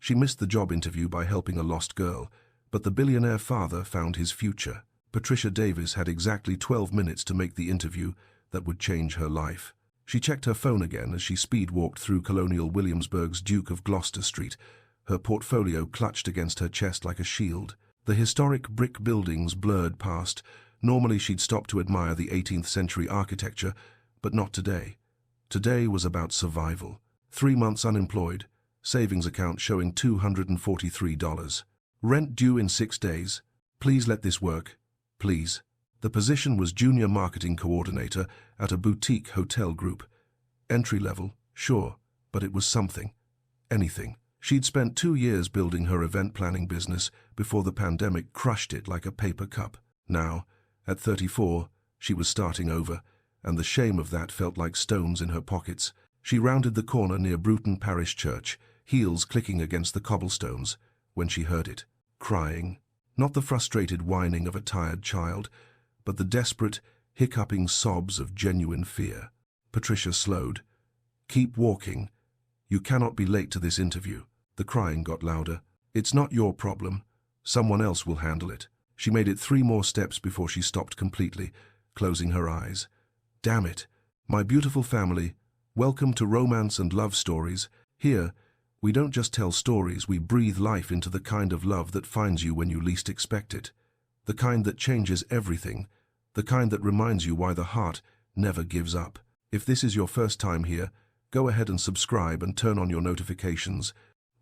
She missed the job interview by helping a lost girl, but the billionaire father found his future. Patricia Davis had exactly 12 minutes to make the interview that would change her life. She checked her phone again as she speed-walked through Colonial Williamsburg's Duke of Gloucester Street, her portfolio clutched against her chest like a shield. The historic brick buildings blurred past. Normally she'd stop to admire the 18th century architecture, but not today. Today was about survival. 3 months unemployed, savings account showing $243. Rent due in 6 days. Please let this work. Please. The position was junior marketing coordinator at a boutique hotel group. Entry level, sure, but it was something. Anything. She'd spent 2 years building her event planning business before the pandemic crushed it like a paper cup. Now, at 34, she was starting over, and the shame of that felt like stones in her pockets. She rounded the corner near Bruton Parish Church, heels clicking against the cobblestones, when she heard it, crying. Not the frustrated whining of a tired child, but the desperate, hiccuping sobs of genuine fear. Patricia slowed. Keep walking. You cannot be late to this interview. The crying got louder. It's not your problem. Someone else will handle it. She made it 3 more steps before she stopped completely, closing her eyes. Damn it. My beautiful family, welcome to Romance and Love Stories. Here, we don't just tell stories, we breathe life into the kind of love that finds you when you least expect it. The kind that changes everything. The kind that reminds you why the heart never gives up. If this is your first time here, go ahead and subscribe and turn on your notifications,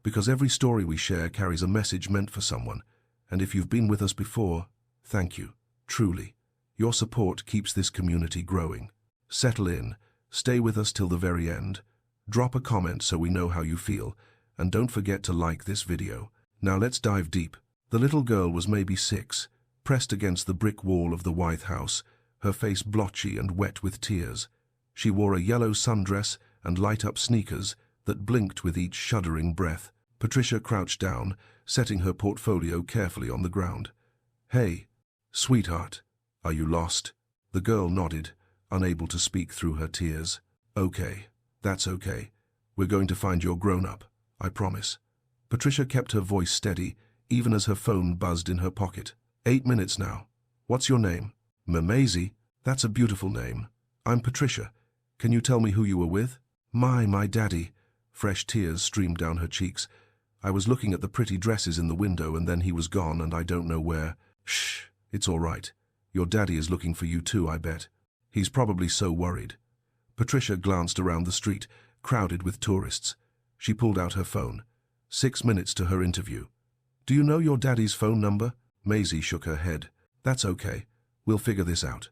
because every story we share carries a message meant for someone. And if you've been with us before, thank you, truly. Your support keeps this community growing. Settle in, stay with us till the very end. Drop a comment so we know how you feel, and don't forget to like this video. Now let's dive deep. The little girl was maybe 6, pressed against the brick wall of the White House, her face blotchy and wet with tears. She wore a yellow sundress and light-up sneakers that blinked with each shuddering breath. Patricia crouched down, setting her portfolio carefully on the ground. Hey, sweetheart, are you lost? The girl nodded, unable to speak through her tears. Okay, that's okay. We're going to find your grown-up, I promise. Patricia kept her voice steady, even as her phone buzzed in her pocket. 8 minutes now. What's your name? Maisie? That's a beautiful name. I'm Patricia. Can you tell me who you were with? My daddy. Fresh tears streamed down her cheeks. I was looking at the pretty dresses in the window and then he was gone and I don't know where. Shh, it's all right. Your daddy is looking for you too, I bet. He's probably so worried. Patricia glanced around the street, crowded with tourists. She pulled out her phone. 6 minutes to her interview. Do you know your daddy's phone number? Maisie shook her head. That's okay. We'll figure this out.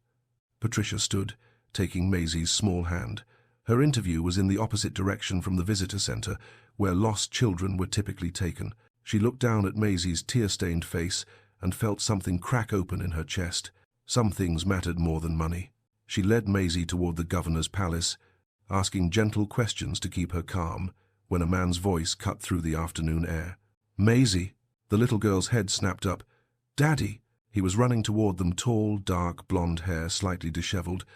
Patricia stood, taking Maisie's small hand. Her interview was in the opposite direction from the visitor center, where lost children were typically taken. She looked down at Maisie's tear-stained face and felt something crack open in her chest. Some things mattered more than money. She led Maisie toward the governor's palace, asking gentle questions to keep her calm, when a man's voice cut through the afternoon air. Maisie! The little girl's head snapped up. Daddy! He was running toward them, tall, dark, blonde hair, slightly disheveled,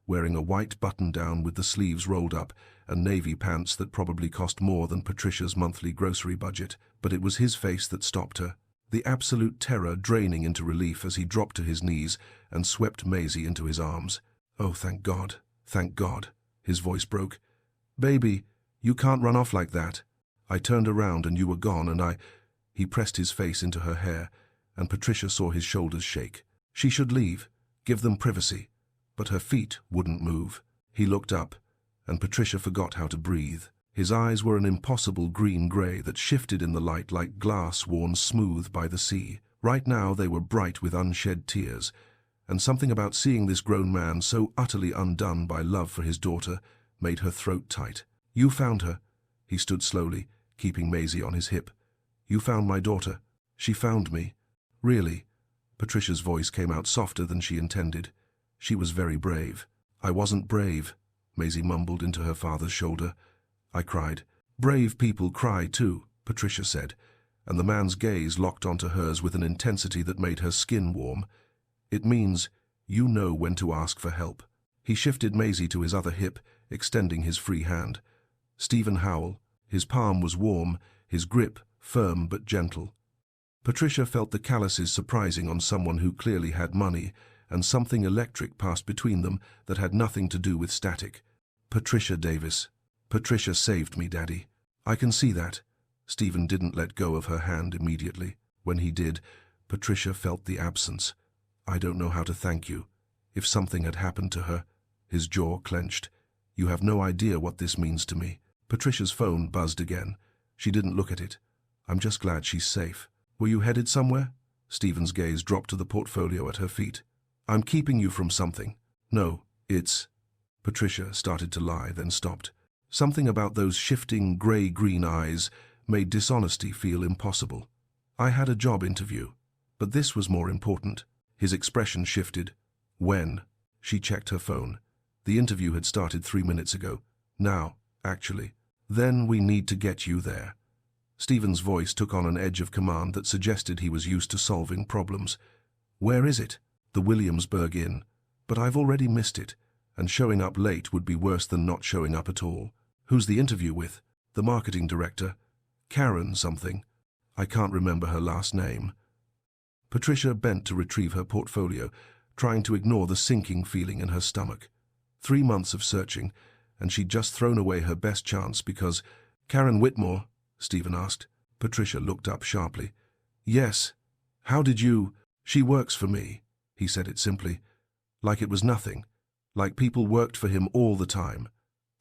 wearing a white button-down with the sleeves rolled up and navy pants that probably cost more than Patricia's monthly grocery budget. But it was his face that stopped her, the absolute terror draining into relief as he dropped to his knees and swept Maisie into his arms. Oh, thank God, thank God. His voice broke. Baby, you can't run off like that. I turned around and you were gone and He pressed his face into her hair, and Patricia saw his shoulders shake. She should leave, give them privacy. But her feet wouldn't move. He looked up, and Patricia forgot how to breathe. His eyes were an impossible green-gray that shifted in the light like glass worn smooth by the sea. Right now they were bright with unshed tears, and something about seeing this grown man so utterly undone by love for his daughter made her throat tight. You found her. He stood slowly, keeping Maisie on his hip. You found my daughter. She found me. Really? Patricia's voice came out softer than she intended. She was very brave. I wasn't brave, Maisie mumbled into her father's shoulder. I cried. Brave people cry too, Patricia said, and the man's gaze locked onto hers with an intensity that made her skin warm. It means you know when to ask for help. He shifted Maisie to his other hip, extending his free hand. Stephen Howell. His palm was warm, his grip firm but gentle. Patricia felt the calluses surprising on someone who clearly had money, and something electric passed between them that had nothing to do with static. Patricia Davis. Patricia saved me, Daddy. I can see that. Stephen didn't let go of her hand immediately. When he did, Patricia felt the absence. I don't know how to thank you. If something had happened to her, his jaw clenched. You have no idea what this means to me. Patricia's phone buzzed again. She didn't look at it. I'm just glad she's safe. Were you headed somewhere? Stephen's gaze dropped to the portfolio at her feet. I'm keeping you from something. No, it's... Patricia started to lie, then stopped. Something about those shifting grey-green eyes made dishonesty feel impossible. I had a job interview, but this was more important. His expression shifted. When? She checked her phone. The interview had started 3 minutes ago. Now, actually. Then we need to get you there. Stephen's voice took on an edge of command that suggested he was used to solving problems. Where is it? The Williamsburg Inn. But I've already missed it, and showing up late would be worse than not showing up at all. Who's the interview with? The marketing director. Karen something. I can't remember her last name. Patricia bent to retrieve her portfolio, trying to ignore the sinking feeling in her stomach. 3 months of searching, and she'd just thrown away her best chance because... Karen Whitmore? Stephen asked. Patricia looked up sharply. Yes. How did you... She works for me. He said it simply. Like it was nothing. Like people worked for him all the time.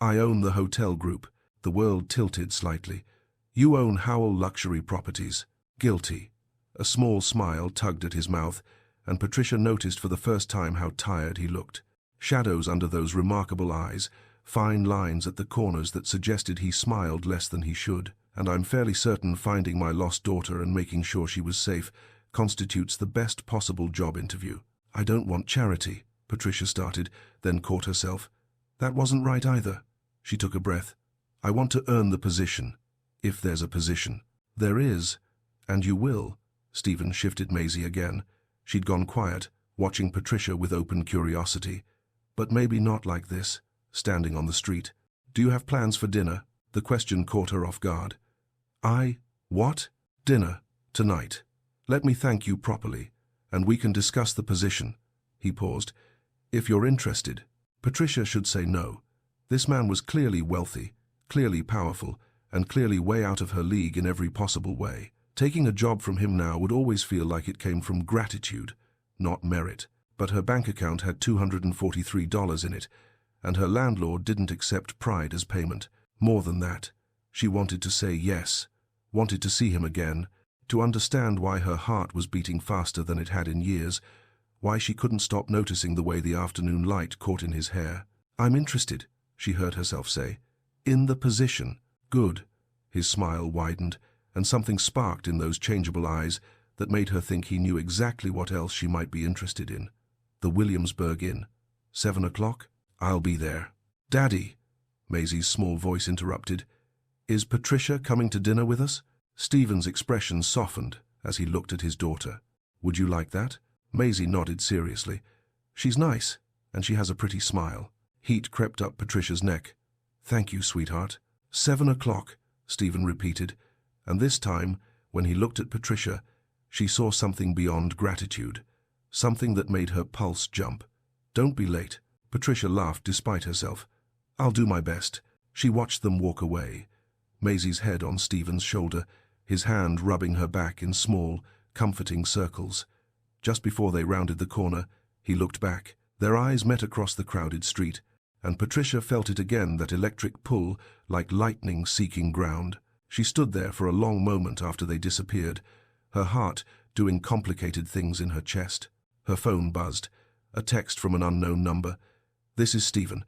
I own the hotel group. The world tilted slightly. You own Howell Luxury Properties. Guilty. A small smile tugged at his mouth, and Patricia noticed for the first time how tired he looked. Shadows under those remarkable eyes, fine lines at the corners that suggested he smiled less than he should. And I'm fairly certain finding my lost daughter and making sure she was safe constitutes the best possible job interview. I don't want charity, Patricia started, then caught herself. That wasn't right either. She took a breath. I want to earn the position. If there's a position. There is. And you will. Stephen shifted Maisie again. She'd gone quiet, watching Patricia with open curiosity. But maybe not like this, standing on the street. Do you have plans for dinner? The question caught her off guard. What? Dinner. Tonight. Let me thank you properly, and we can discuss the position. He paused. If you're interested. Patricia should say no. This man was clearly wealthy, clearly powerful, and clearly way out of her league in every possible way. Taking a job from him now would always feel like it came from gratitude, not merit. But her bank account had $243 in it, and her landlord didn't accept pride as payment. More than that, she wanted to say yes, wanted to see him again, to understand why her heart was beating faster than it had in years, why she couldn't stop noticing the way the afternoon light caught in his hair. I'm interested, she heard herself say. In the position. Good. His smile widened, and something sparked in those changeable eyes that made her think he knew exactly what else she might be interested in. The Williamsburg Inn. 7 o'clock? I'll be there. Daddy, Maisie's small voice interrupted. Is Patricia coming to dinner with us? Stephen's expression softened as he looked at his daughter. Would you like that? Maisie nodded seriously. She's nice, and she has a pretty smile. Heat crept up Patricia's neck. Thank you, sweetheart. 7 o'clock, Stephen repeated, and this time, when he looked at Patricia, she saw something beyond gratitude, something that made her pulse jump. Don't be late. Patricia laughed despite herself. I'll do my best. She watched them walk away, Maisie's head on Stephen's shoulder, his hand rubbing her back in small, comforting circles. Just before they rounded the corner, he looked back. Their eyes met across the crowded street, and Patricia felt it again, that electric pull, like lightning seeking ground. She stood there for a long moment after they disappeared, her heart doing complicated things in her chest. Her phone buzzed. A text from an unknown number. This is Stephen.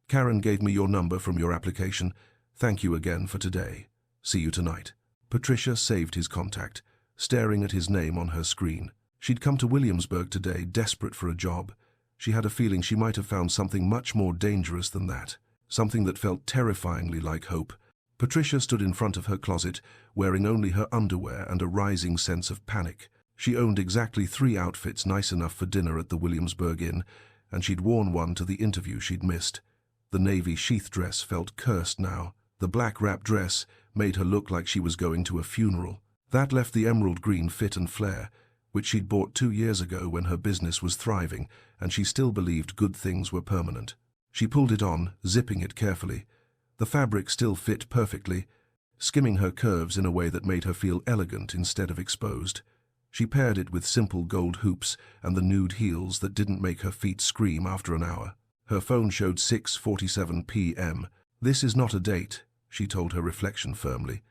Karen gave me your number from your application. Thank you again for today. See you tonight. Patricia saved his contact, staring at his name on her screen. She'd come to Williamsburg today, desperate for a job. She had a feeling she might have found something much more dangerous than that, something that felt terrifyingly like hope. Patricia stood in front of her closet, wearing only her underwear and a rising sense of panic. She owned exactly 3 outfits nice enough for dinner at the Williamsburg Inn, and she'd worn one to the interview she'd missed. The navy sheath dress felt cursed now, The black wrap dress made her look like she was going to a funeral. That left the emerald green fit and flare, which she'd bought 2 years ago when her business was thriving and she still believed good things were permanent. She pulled it on, zipping it carefully. The fabric still fit perfectly, skimming her curves in a way that made her feel elegant instead of exposed. She paired it with simple gold hoops and the nude heels that didn't make her feet scream after an hour. Her phone showed 6:47 p.m. "This is not a date," she told her reflection firmly.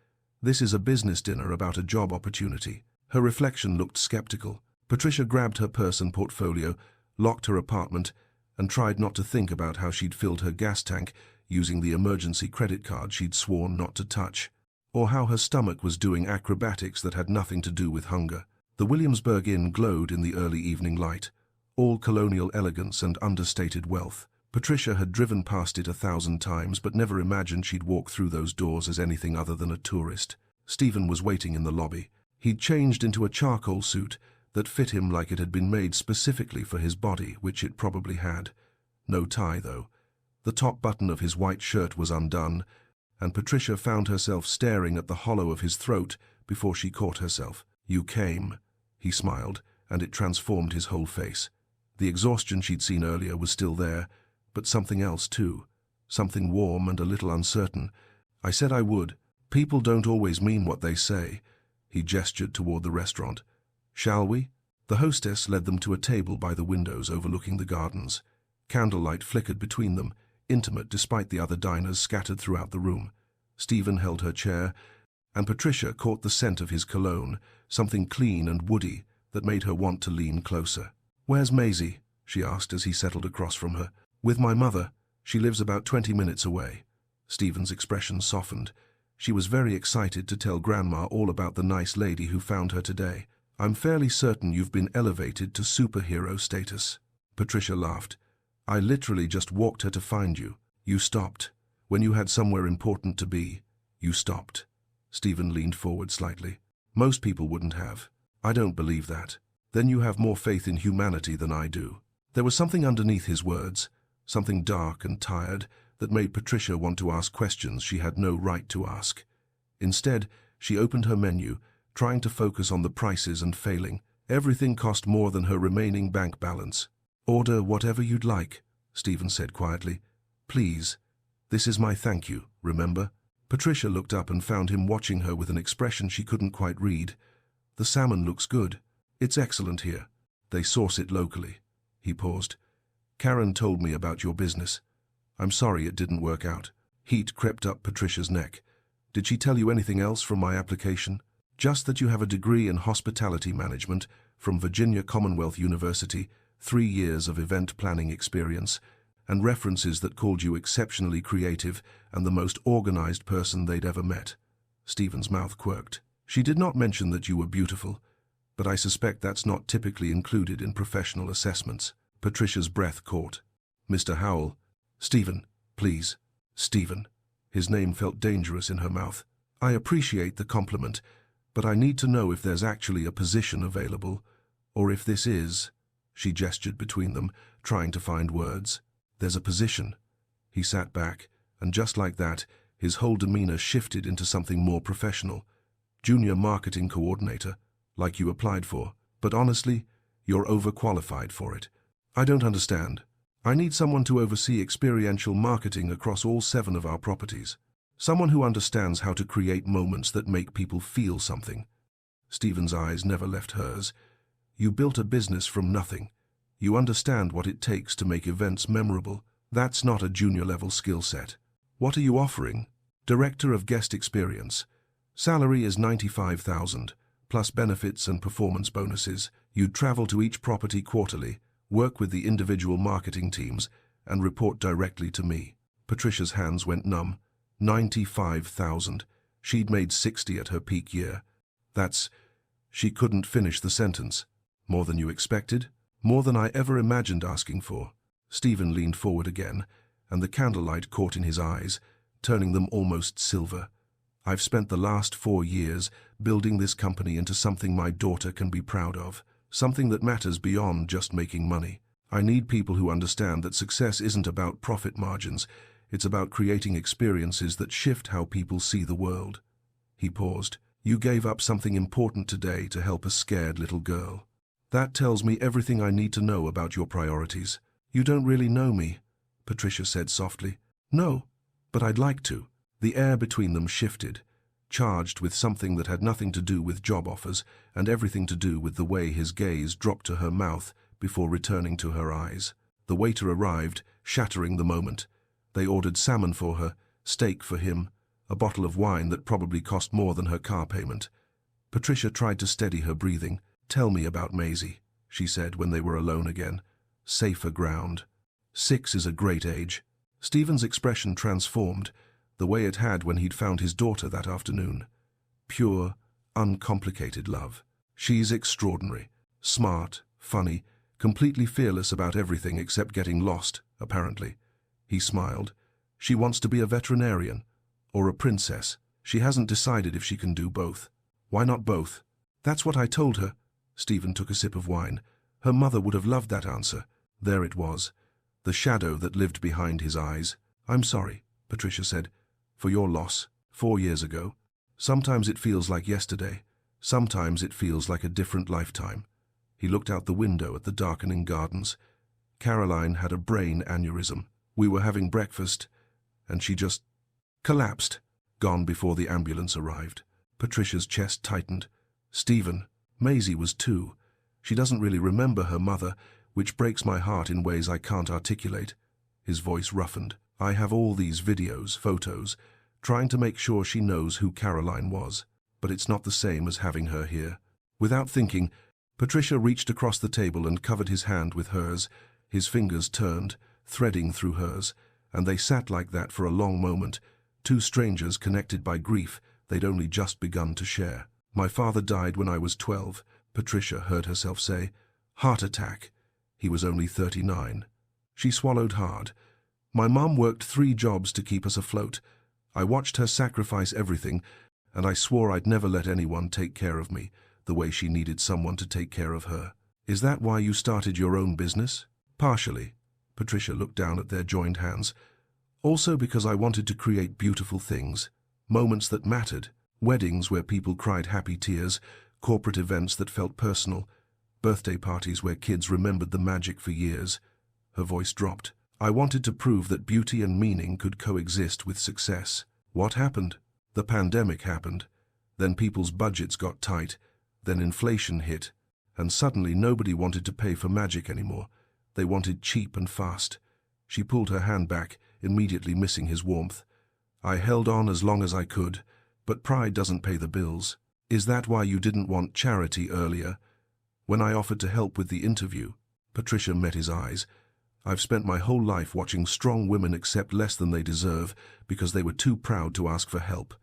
"This is a business dinner about a job opportunity." Her reflection looked skeptical. Patricia grabbed her purse and portfolio, locked her apartment, and tried not to think about how she'd filled her gas tank using the emergency credit card she'd sworn not to touch, or how her stomach was doing acrobatics that had nothing to do with hunger. The Williamsburg Inn glowed in the early evening light, all colonial elegance and understated wealth. Patricia had driven past it 1,000 times but never imagined she'd walk through those doors as anything other than a tourist. Stephen was waiting in the lobby. He'd changed into a charcoal suit that fit him like it had been made specifically for his body, which it probably had. No tie, though. The top button of his white shirt was undone, and Patricia found herself staring at the hollow of his throat before she caught herself. "You came," he smiled, and it transformed his whole face. The exhaustion she'd seen earlier was still there, but something else too. Something warm and a little uncertain. "I said I would. People don't always mean what they say." He gestured toward the restaurant. "Shall we?" The hostess led them to a table by the windows overlooking the gardens. Candlelight flickered between them, intimate despite the other diners scattered throughout the room. Stephen held her chair, and Patricia caught the scent of his cologne, something clean and woody that made her want to lean closer. "Where's Maisie?" she asked as he settled across from her. "With my mother. She lives about 20 minutes away." Stephen's expression softened. She was very excited to tell Grandma all about the nice lady who found her today. "I'm fairly certain you've been elevated to superhero status." Patricia laughed. "I literally just walked her to find you. You stopped. When you had somewhere important to be, you stopped." Stephen leaned forward slightly. "Most people wouldn't have." "I don't believe that." "Then you have more faith in humanity than I do." There was something underneath his words, something dark and tired, that made Patricia want to ask questions she had no right to ask. Instead, she opened her menu, trying to focus on the prices and failing. Everything cost more than her remaining bank balance. "Order whatever you'd like," Stephen said quietly. "Please. This is my thank you, remember?" Patricia looked up and found him watching her with an expression she couldn't quite read. "The salmon looks good. It's excellent here. They source it locally." He paused. "Karen told me about your business. I'm sorry it didn't work out." Heat crept up Patricia's neck. "Did she tell you anything else from my application?" "Just that you have a degree in hospitality management from Virginia Commonwealth University, 3 years of event planning experience, and references that called you exceptionally creative and the most organized person they'd ever met." Stephen's mouth quirked. "She did not mention that you were beautiful, but I suspect that's not typically included in professional assessments." Patricia's breath caught. "Mr. Howell." "Stephen, please." "Stephen." His name felt dangerous in her mouth. "I appreciate the compliment, but I need to know if there's actually a position available, or if this is—" She gestured between them, trying to find words. "There's a position." He sat back, and just like that, his whole demeanor shifted into something more professional. "Junior marketing coordinator, like you applied for. But honestly, you're overqualified for it." "I don't understand." "I need someone to oversee experiential marketing across all 7 of our properties. Someone who understands how to create moments that make people feel something." Stephen's eyes never left hers. "You built a business from nothing. You understand what it takes to make events memorable. That's not a junior-level skill set." "What are you offering?" "Director of Guest Experience. Salary is $95,000, plus benefits and performance bonuses. You'd travel to each property quarterly, work with the individual marketing teams, and report directly to me." Patricia's hands went numb. 95,000. She'd made 60 at her peak year. That's... She couldn't finish the sentence. "More than you expected?" "More than I ever imagined asking for." Stephen leaned forward again, and the candlelight caught in his eyes, turning them almost silver. "I've spent the last 4 years building this company into something my daughter can be proud of. Something that matters beyond just making money. I need people who understand that success isn't about profit margins. It's about creating experiences that shift how people see the world. He paused. You gave up something important today to help a scared little girl. That tells me everything I need to know about your priorities. You don't really know me, Patricia said softly. No, but I'd like to. The air between them shifted, charged with something that had nothing to do with job offers and everything to do with the way his gaze dropped to her mouth before returning to her eyes. The waiter arrived, shattering the moment. They ordered salmon for her, steak for him, a bottle of wine that probably cost more than her car payment. Patricia tried to steady her breathing. Tell me about Maisie, she said when they were alone again. Safer ground. 6 is a great age. Stephen's expression transformed, the way it had when he'd found his daughter that afternoon. Pure, uncomplicated love. She's extraordinary, smart, funny, completely fearless about everything except getting lost, apparently. He smiled. She wants to be a veterinarian, or a princess. She hasn't decided if she can do both. Why not both? That's what I told her. Stephen took a sip of wine. Her mother would have loved that answer. There it was, the shadow that lived behind his eyes. I'm sorry, Patricia said, for your loss, 4 years ago. Sometimes it feels like yesterday. Sometimes it feels like a different lifetime. He looked out the window at the darkening gardens. Caroline had a brain aneurysm. We were having breakfast, and she just collapsed, gone before the ambulance arrived. Patricia's chest tightened. Stephen, Maisie was 2. She doesn't really remember her mother, which breaks my heart in ways I can't articulate. His voice roughened. I have all these videos, photos, trying to make sure she knows who Caroline was, but it's not the same as having her here. Without thinking, Patricia reached across the table and covered his hand with hers. His fingers turned, threading through hers, and they sat like that for a long moment, 2 strangers connected by grief they'd only just begun to share. My father died when I was 12, Patricia heard herself say. Heart attack. He was only 39. She swallowed hard. My mom worked 3 jobs to keep us afloat. I watched her sacrifice everything, and I swore I'd never let anyone take care of me the way she needed someone to take care of her. Is that why you started your own business? Partially. Patricia looked down at their joined hands. Also because I wanted to create beautiful things, moments that mattered, weddings where people cried happy tears, corporate events that felt personal, birthday parties where kids remembered the magic for years. Her voice dropped. I wanted to prove that beauty and meaning could coexist with success. What happened? The pandemic happened. Then people's budgets got tight. Then inflation hit. And suddenly nobody wanted to pay for magic anymore. They wanted cheap and fast. She pulled her hand back, immediately missing his warmth. I held on as long as I could, but pride doesn't pay the bills. Is that why you didn't want charity earlier? When I offered to help with the interview, Patricia met his eyes. I've spent my whole life watching strong women accept less than they deserve because they were too proud to ask for help.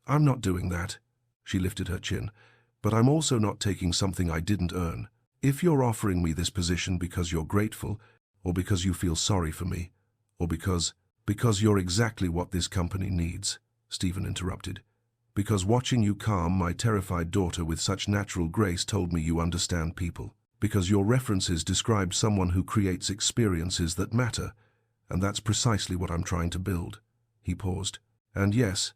I'm not doing that. She lifted her chin. But I'm also not taking something I didn't earn. If you're offering me this position because you're grateful, or because you feel sorry for me, or because you're exactly what this company needs, Stephen interrupted. Because watching you calm my terrified daughter with such natural grace told me you understand people. Because your references described someone who creates experiences that matter, and that's precisely what I'm trying to build. He paused. And yes,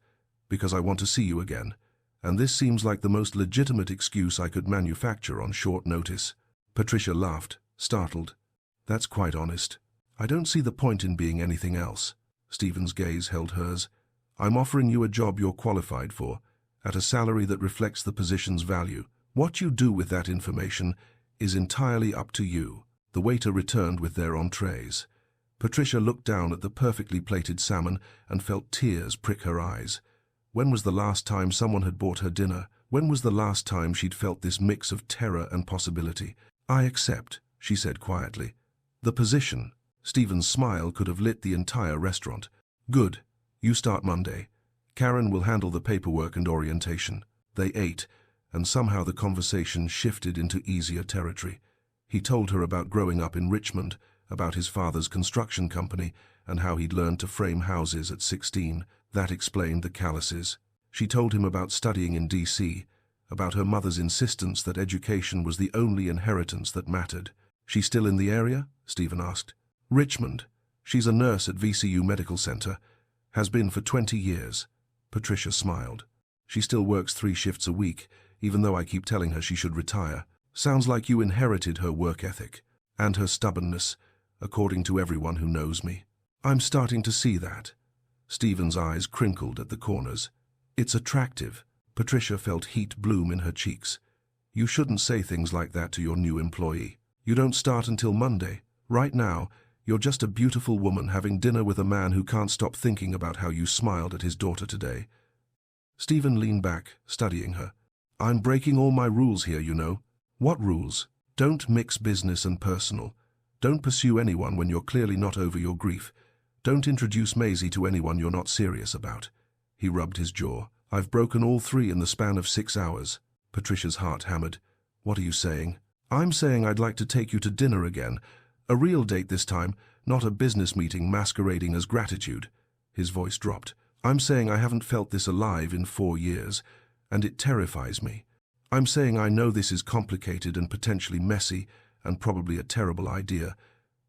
because I want to see you again. And this seems like the most legitimate excuse I could manufacture on short notice. Patricia laughed, startled. That's quite honest. I don't see the point in being anything else. Stephen's gaze held hers. I'm offering you a job you're qualified for, at a salary that reflects the position's value. What you do with that information is entirely up to you. The waiter returned with their entrees. Patricia looked down at the perfectly plated salmon and felt tears prick her eyes. When was the last time someone had bought her dinner? When was the last time she'd felt this mix of terror and possibility? I accept, she said quietly. The position. Stephen's smile could have lit the entire restaurant. Good. You start Monday. Karen will handle the paperwork and orientation. They ate, and somehow the conversation shifted into easier territory. He told her about growing up in Richmond, about his father's construction company, and how he'd learned to frame houses at 16. That explained the calluses. She told him about studying in D.C., about her mother's insistence that education was the only inheritance that mattered. She still in the area? Stephen asked. Richmond. She's a nurse at VCU Medical Center. Has been for 20 years. Patricia smiled. She still works 3 shifts a week, even though I keep telling her she should retire. Sounds like you inherited her work ethic. And her stubbornness, according to everyone who knows me. I'm starting to see that. Stephen's eyes crinkled at the corners. It's attractive. Patricia felt heat bloom in her cheeks. You shouldn't say things like that to your new employee. You don't start until Monday. Right now, you're just a beautiful woman having dinner with a man who can't stop thinking about how you smiled at his daughter today. Stephen leaned back, studying her. I'm breaking all my rules here, you know. What rules? Don't mix business and personal. Don't pursue anyone when you're clearly not over your grief. Don't introduce Maisie to anyone you're not serious about. He rubbed his jaw. I've broken all 3 in the span of 6 hours. Patricia's heart hammered. What are you saying? I'm saying I'd like to take you to dinner again. A real date this time, not a business meeting masquerading as gratitude. His voice dropped. I'm saying I haven't felt this alive in 4 years, and it terrifies me. I'm saying I know this is complicated and potentially messy and probably a terrible idea,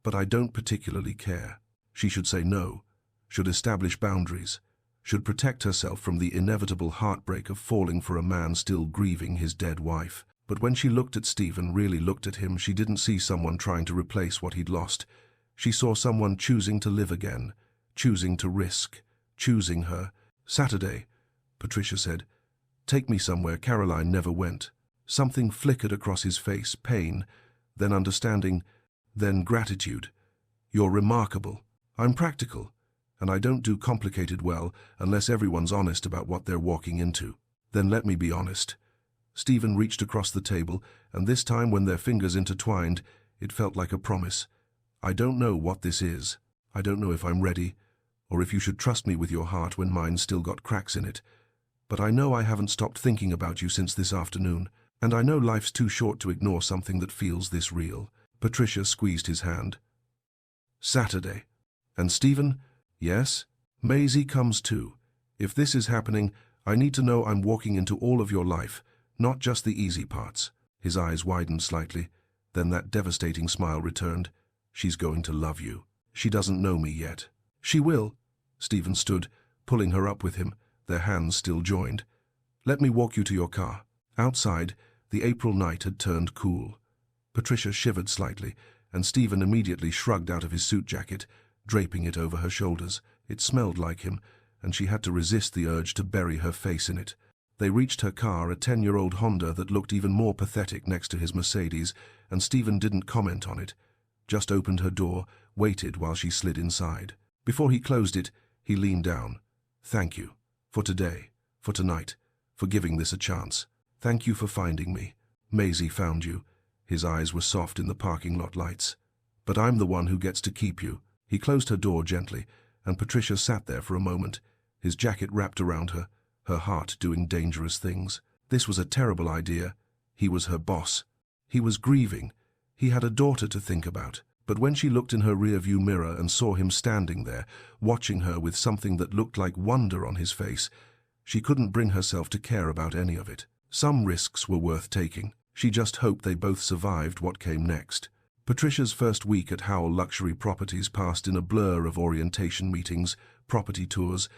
but I don't particularly care. She should say no, should establish boundaries, should protect herself from the inevitable heartbreak of falling for a man still grieving his dead wife. But when she looked at Stephen, really looked at him, she didn't see someone trying to replace what he'd lost. She saw someone choosing to live again, choosing to risk, choosing her. Saturday, Patricia said. Take me somewhere Caroline never went. Something flickered across his face, pain, then understanding, then gratitude. You're remarkable. I'm practical, and I don't do complicated well unless everyone's honest about what they're walking into. Then let me be honest. Stephen reached across the table, and this time when their fingers intertwined, it felt like a promise. I don't know what this is. I don't know if I'm ready, or if you should trust me with your heart when mine's still got cracks in it. But I know I haven't stopped thinking about you since this afternoon, and I know life's too short to ignore something that feels this real. Patricia squeezed his hand. Saturday. And Stephen? Yes? Maisie comes too. If this is happening, I need to know I'm walking into all of your life, not just the easy parts. His eyes widened slightly, then that devastating smile returned. She's going to love you. She doesn't know me yet. She will. Stephen stood, pulling her up with him, their hands still joined. Let me walk you to your car. Outside, the April night had turned cool. Patricia shivered slightly, and Stephen immediately shrugged out of his suit jacket, draping it over her shoulders. It smelled like him, and she had to resist the urge to bury her face in it. They reached her car, a 10-year-old Honda that looked even more pathetic next to his Mercedes, and Stephen didn't comment on it, just opened her door, waited while she slid inside. Before he closed it, he leaned down. Thank you. For today. For tonight. For giving this a chance. Thank you for finding me. Maisie found you. His eyes were soft in the parking lot lights. But I'm the one who gets to keep you. He closed her door gently, and Patricia sat there for a moment, his jacket wrapped around her, her heart doing dangerous things. This was a terrible idea. He was her boss. He was grieving. He had a daughter to think about. But when she looked in her rearview mirror and saw him standing there, watching her with something that looked like wonder on his face, she couldn't bring herself to care about any of it. Some risks were worth taking. She just hoped they both survived what came next. Patricia's first week at Howell Luxury Properties passed in a blur of orientation meetings, property tours,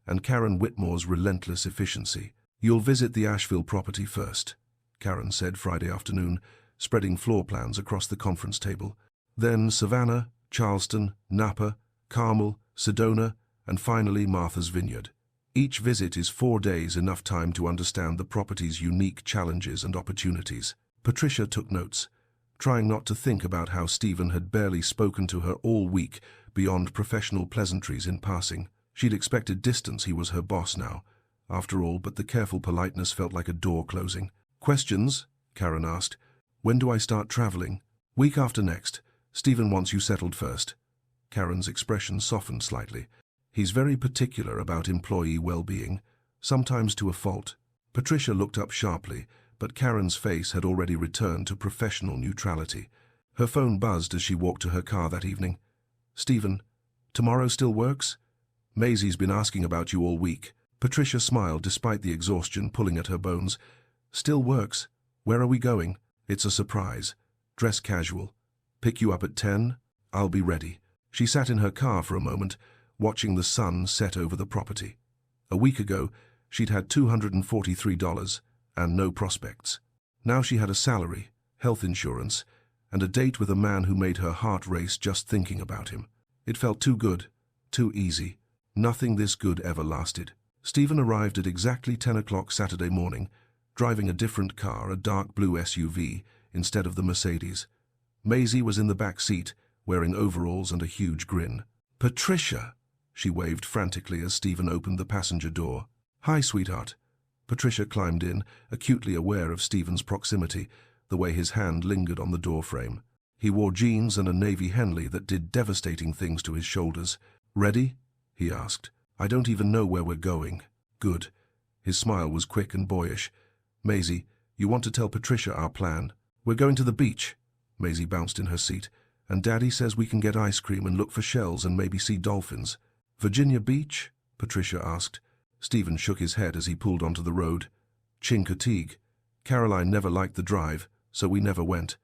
and Karen Whitmore's relentless efficiency. You'll visit the Asheville property first, Karen said Friday afternoon, spreading floor plans across the conference table. Then Savannah, Charleston, Napa, Carmel, Sedona, and finally Martha's Vineyard. Each visit is 4 days, enough time to understand the property's unique challenges and opportunities. Patricia took notes, trying not to think about how Stephen had barely spoken to her all week beyond professional pleasantries in passing. She'd expected distance. He was her boss now, after all, but the careful politeness felt like a door closing. Questions? Karen asked. When do I start traveling? Week after next. Stephen wants you settled first. Karen's expression softened slightly. He's very particular about employee well-being, sometimes to a fault. Patricia looked up sharply, but Karen's face had already returned to professional neutrality. Her phone buzzed as she walked to her car that evening. Stephen, tomorrow still works? Maisie's been asking about you all week. Patricia smiled despite the exhaustion pulling at her bones. Still works. Where are we going? It's a surprise. Dress casual. Pick you up at 10? I'll be ready. She sat in her car for a moment, watching the sun set over the property. A week ago, she'd had $243 and no prospects. Now she had a salary, health insurance, and a date with a man who made her heart race just thinking about him. It felt too good, too easy. Nothing this good ever lasted. Stephen arrived at exactly 10 o'clock Saturday morning, driving a different car, a dark blue SUV, instead of the Mercedes. Maisie was in the back seat, wearing overalls and a huge grin. "Patricia!" she waved frantically as Stephen opened the passenger door. "Hi, sweetheart." Patricia climbed in, acutely aware of Stephen's proximity, the way his hand lingered on the doorframe. He wore jeans and a navy Henley that did devastating things to his shoulders. "Ready?" he asked. "I don't even know where we're going." "Good." His smile was quick and boyish. "Maisie, you want to tell Patricia our plan?" "We're going to the beach." Maisie bounced in her seat. "And Daddy says we can get ice cream and look for shells and maybe see dolphins." "Virginia Beach?" Patricia asked. Stephen shook his head as he pulled onto the road. "Chincoteague. Caroline never liked the drive, so we never went."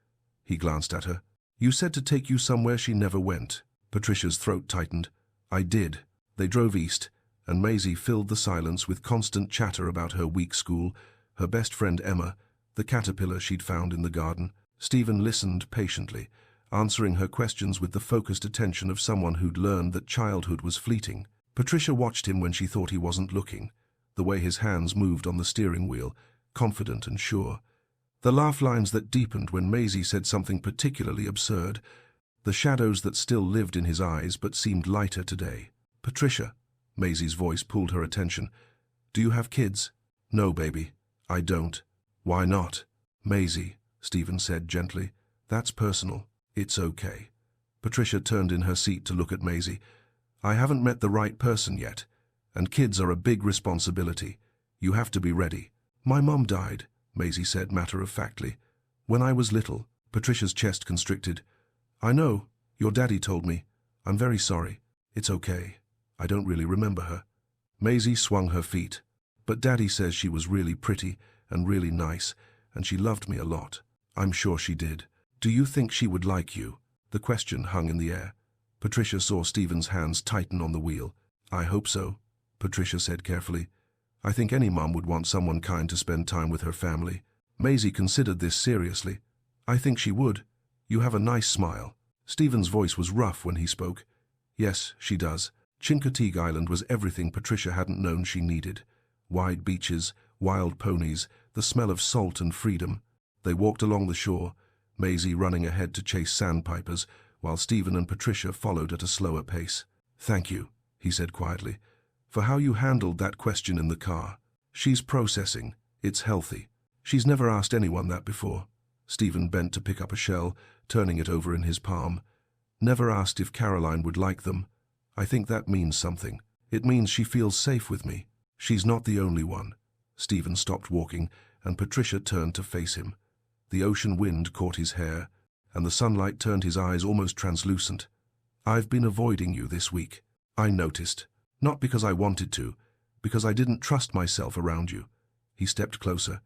He glanced at her. "You said to take you somewhere she never went." Patricia's throat tightened. "I did." They drove east, and Maisie filled the silence with constant chatter about her weak school, her best friend Emma, the caterpillar she'd found in the garden. Stephen listened patiently, answering her questions with the focused attention of someone who'd learned that childhood was fleeting. Patricia watched him when she thought he wasn't looking, the way his hands moved on the steering wheel, confident and sure. The laugh lines that deepened when Maisie said something particularly absurd, the shadows that still lived in his eyes but seemed lighter today. "Patricia," Maisie's voice pulled her attention. "Do you have kids?" "No, baby, I don't." "Why not?" "Maisie," Stephen said gently, "that's personal. It's okay." Patricia turned in her seat to look at Maisie. "I haven't met the right person yet, and kids are a big responsibility. You have to be ready." "My mom died," Maisie said matter-of-factly. "When I was little." Patricia's chest constricted. "I know. Your daddy told me. I'm very sorry." "It's okay. I don't really remember her." Maisie swung her feet. "But Daddy says she was really pretty and really nice, and she loved me a lot." "I'm sure she did." "Do you think she would like you?" The question hung in the air. Patricia saw Stephen's hands tighten on the wheel. "I hope so," Patricia said carefully. "I think any mom would want someone kind to spend time with her family." Maisie considered this seriously. "I think she would. You have a nice smile." Stephen's voice was rough when he spoke. "Yes, she does." Chincoteague Island was everything Patricia hadn't known she needed. Wide beaches, wild ponies, the smell of salt and freedom. They walked along the shore, Maisie running ahead to chase sandpipers, while Stephen and Patricia followed at a slower pace. "Thank you," he said quietly, "for how you handled that question in the car. She's processing. It's healthy. She's never asked anyone that before." Stephen bent to pick up a shell, turning it over in his palm. "Never asked if Caroline would like them. I think that means something. It means she feels safe with me. She's not the only one." Stephen stopped walking, and Patricia turned to face him. The ocean wind caught his hair, and the sunlight turned his eyes almost translucent. "I've been avoiding you this week. I noticed. Not because I wanted to, because I didn't trust myself around you." He stepped closer.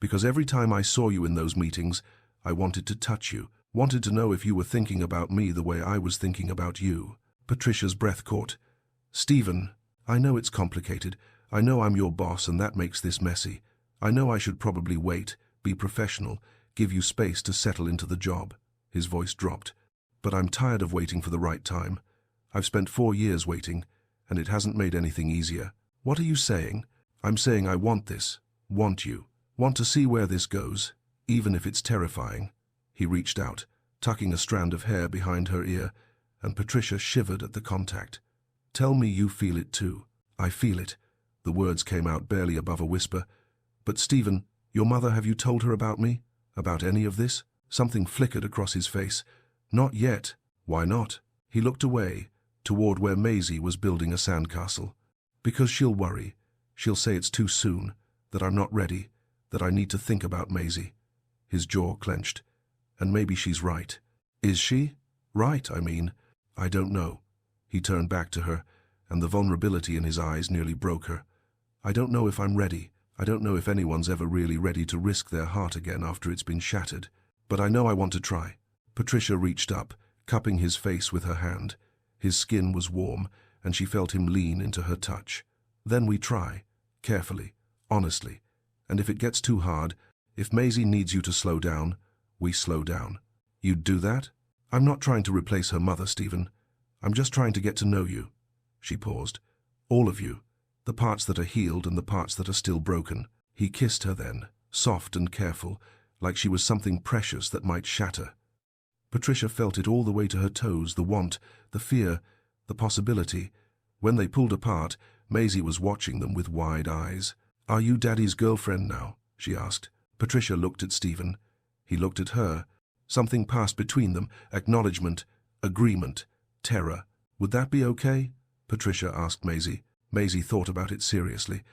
"Because every time I saw you in those meetings, I wanted to touch you, wanted to know if you were thinking about me the way I was thinking about you." Patricia's breath caught. "Stephen, I know it's complicated. I know I'm your boss and that makes this messy. I know I should probably wait, be professional, give you space to settle into the job." His voice dropped. "But I'm tired of waiting for the right time. I've spent 4 years waiting, and it hasn't made anything easier." "What are you saying?" "I'm saying I want this, want you, want to see where this goes, even if it's terrifying." He reached out, tucking a strand of hair behind her ear, and Patricia shivered at the contact. "Tell me you feel it too." "I feel it." The words came out barely above a whisper. "But Stephen, your mother, have you told her about me? About any of this?" Something flickered across his face. "Not yet." "Why not?" He looked away, toward where Maisie was building a sandcastle. "Because she'll worry. She'll say it's too soon, that I'm not ready, that I need to think about Maisie." His jaw clenched. "And maybe she's right." "Is she? Right, I mean." "I don't know." He turned back to her, and the vulnerability in his eyes nearly broke her. "I don't know if I'm ready. I don't know if anyone's ever really ready to risk their heart again after it's been shattered. But I know I want to try." Patricia reached up, cupping his face with her hand. His skin was warm, and she felt him lean into her touch. Then we try, carefully, honestly. And if it gets too hard, if Maisie needs you to slow down, we slow down. You'd do that? I'm not trying to replace her mother, Stephen. I'm just trying to get to know you. She paused. All of you. The parts that are healed and the parts that are still broken. He kissed her then, soft and careful, like she was something precious that might shatter. Patricia felt it all the way to her toes, the want, the fear, the possibility. When they pulled apart, Maisie was watching them with wide eyes. "Are you Daddy's girlfriend now?" she asked. Patricia looked at Stephen. He looked at her. Something passed between them, acknowledgement, agreement, terror. "Would that be okay?" Patricia asked Maisie. Maisie thought about it seriously.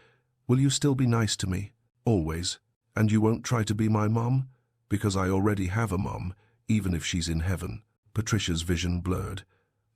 "Will you still be nice to me? Always? And you won't try to be my mom? Because I already have a mom, even if she's in heaven." Patricia's vision blurred.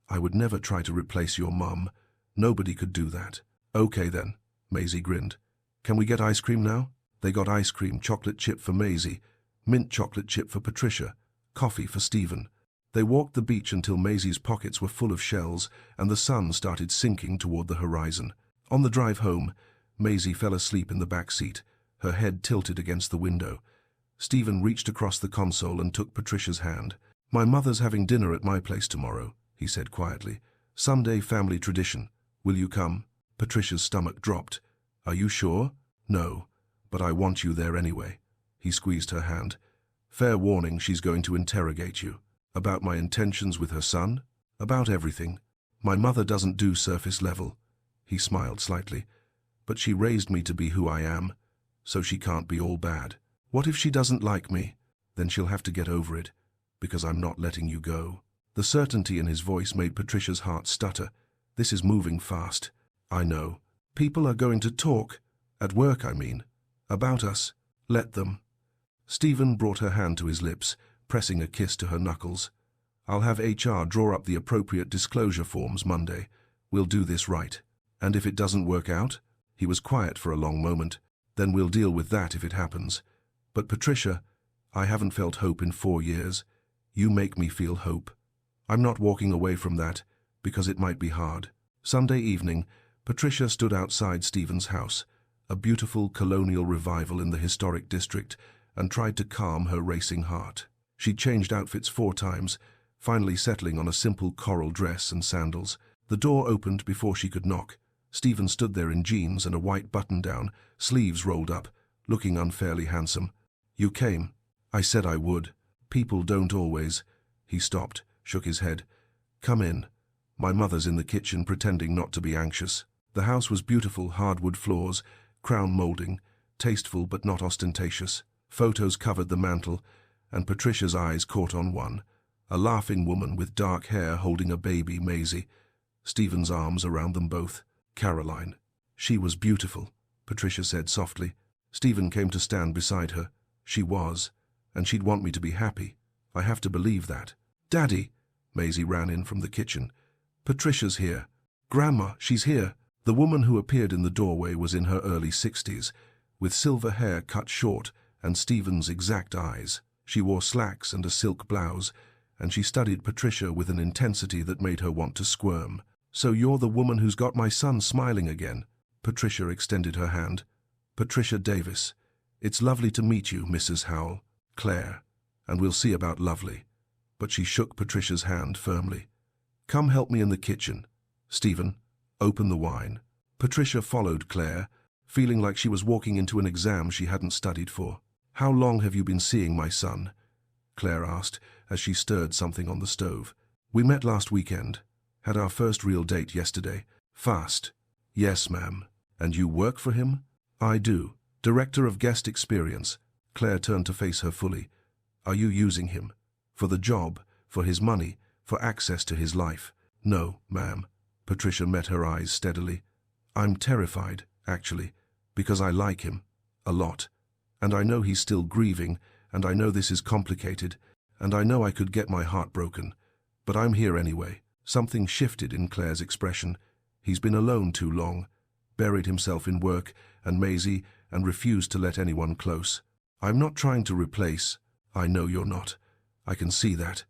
"I would never try to replace your mom. Nobody could do that." "Okay then," Maisie grinned. "Can we get ice cream now?" They got ice cream, chocolate chip for Maisie, mint chocolate chip for Patricia, coffee for Stephen. They walked the beach until Maisie's pockets were full of shells and the sun started sinking toward the horizon. On the drive home, Maisie fell asleep in the back seat, her head tilted against the window. Stephen reached across the console and took Patricia's hand. "My mother's having dinner at my place tomorrow," he said quietly. "Sunday family tradition. Will you come?" Patricia's stomach dropped. "Are you sure?" "No, but I want you there anyway." He squeezed her hand. "Fair warning, she's going to interrogate you. About my intentions with her son? About everything. My mother doesn't do surface level." He smiled slightly. "But she raised me to be who I am, so she can't be all bad. What if she doesn't like me? Then she'll have to get over it, because I'm not letting you go." The certainty in his voice made Patricia's heart stutter. "This is moving fast." "I know. People are going to talk. At work, I mean. About us. Let them." Stephen brought her hand to his lips, pressing a kiss to her knuckles. "I'll have HR draw up the appropriate disclosure forms Monday. We'll do this right. And if it doesn't work out?" He was quiet for a long moment. "Then we'll deal with that if it happens. But Patricia, I haven't felt hope in 4 years. You make me feel hope. I'm not walking away from that, because it might be hard." Sunday evening, Patricia stood outside Stephen's house, a beautiful colonial revival in the historic district, and tried to calm her racing heart. She changed outfits 4 times, finally settling on a simple coral dress and sandals. The door opened before she could knock. Stephen stood there in jeans and a white button-down, sleeves rolled up, looking unfairly handsome. "You came." "I said I would. People don't always." He stopped, shook his head. "Come in. My mother's in the kitchen pretending not to be anxious." The house was beautiful, hardwood floors, crown molding, tasteful but not ostentatious. Photos covered the mantel, and Patricia's eyes caught on one, a laughing woman with dark hair holding a baby, Maisie. Stephen's arms around them both. Caroline. She was beautiful, Patricia said softly. Stephen came to stand beside her. She was, and she'd want me to be happy. I have to believe that. "Daddy!" Maisie ran in from the kitchen. "Patricia's here." "Grandma, she's here." The woman who appeared in the doorway was in her early 60s, with silver hair cut short and Stephen's exact eyes. She wore slacks and a silk blouse, and she studied Patricia with an intensity that made her want to squirm. "So you're the woman who's got my son smiling again?" Patricia extended her hand. "Patricia Davis. It's lovely to meet you, Mrs. Howell. Claire. And we'll see about lovely." But she shook Patricia's hand firmly. "Come help me in the kitchen. Stephen, open the wine." Patricia followed Claire, feeling like she was walking into an exam she hadn't studied for. "How long have you been seeing my son?" Claire asked as she stirred something on the stove. "We met last weekend. Had our first real date yesterday. Fast." "Yes, ma'am." "And you work for him?" "I do. Director of Guest Experience." Claire turned to face her fully. "Are you using him? For the job? For his money? For access to his life?" "No, ma'am." Patricia met her eyes steadily. "I'm terrified, actually, because I like him. A lot. And I know he's still grieving, and I know this is complicated, and I know I could get my heart broken. But I'm here anyway." Something shifted in Claire's expression. He's been alone too long, buried himself in work and Maisie, and refused to let anyone close. "I'm not trying to replace." "I know you're not. I can see that."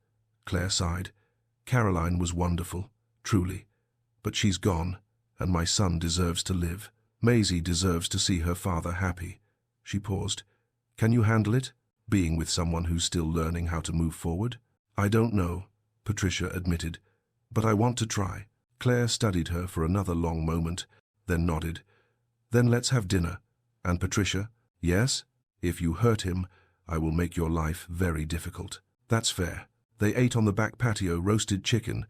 Claire sighed. "Caroline was wonderful. truly. But she's gone, and my son deserves to live. Maisie deserves to see her father happy. She paused. Can you handle it, being with someone who's still learning how to move forward? I don't know, Patricia admitted, but I want to try. Claire studied her for another long moment, then nodded. Then let's have dinner. And Patricia, yes? If you hurt him, I will make your life very difficult. That's fair. They ate on the back patio roasted chicken,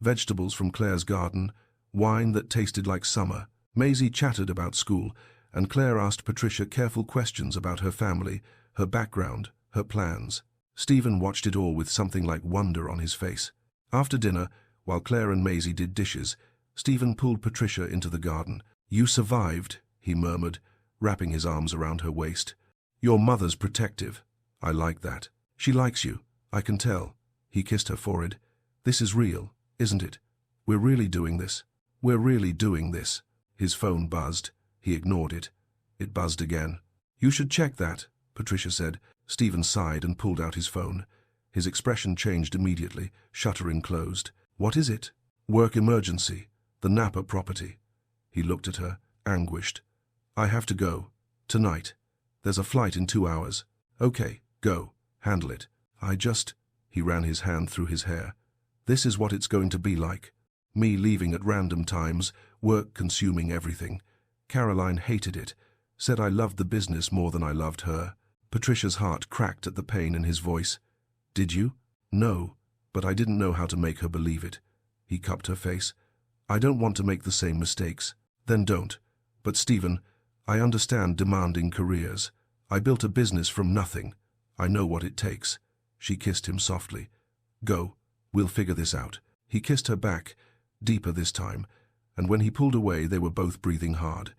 vegetables from Claire's garden, wine that tasted like summer. Maisie chattered about school, and Claire asked Patricia careful questions about her family, her background, her plans. Stephen watched it all with something like wonder on his face. After dinner, while Claire and Maisie did dishes, Stephen pulled Patricia into the garden. You survived, he murmured, wrapping his arms around her waist. Your mother's protective. I like that. She likes you, I can tell. He kissed her forehead. This is real, isn't it? We're really doing this. We're really doing this. His phone buzzed. He ignored it. It buzzed again. You should check that, Patricia said. Stephen sighed and pulled out his phone. His expression changed immediately, shuttering closed. What is it? Work emergency. The Napa property. He looked at her, anguished. I have to go. Tonight. There's a flight in 2 hours. Okay, go. Handle it. He ran his hand through his hair. This is what it's going to be like. Me leaving at random times, work consuming everything. Caroline hated it, said I loved the business more than I loved her. Patricia's heart cracked at the pain in his voice. Did you? No, but I didn't know how to make her believe it. He cupped her face. I don't want to make the same mistakes. Then don't. But Stephen, I understand demanding careers. I built a business from nothing. I know what it takes. She kissed him softly. Go. We'll figure this out. He kissed her back, deeper this time, and when he pulled away they were both breathing hard.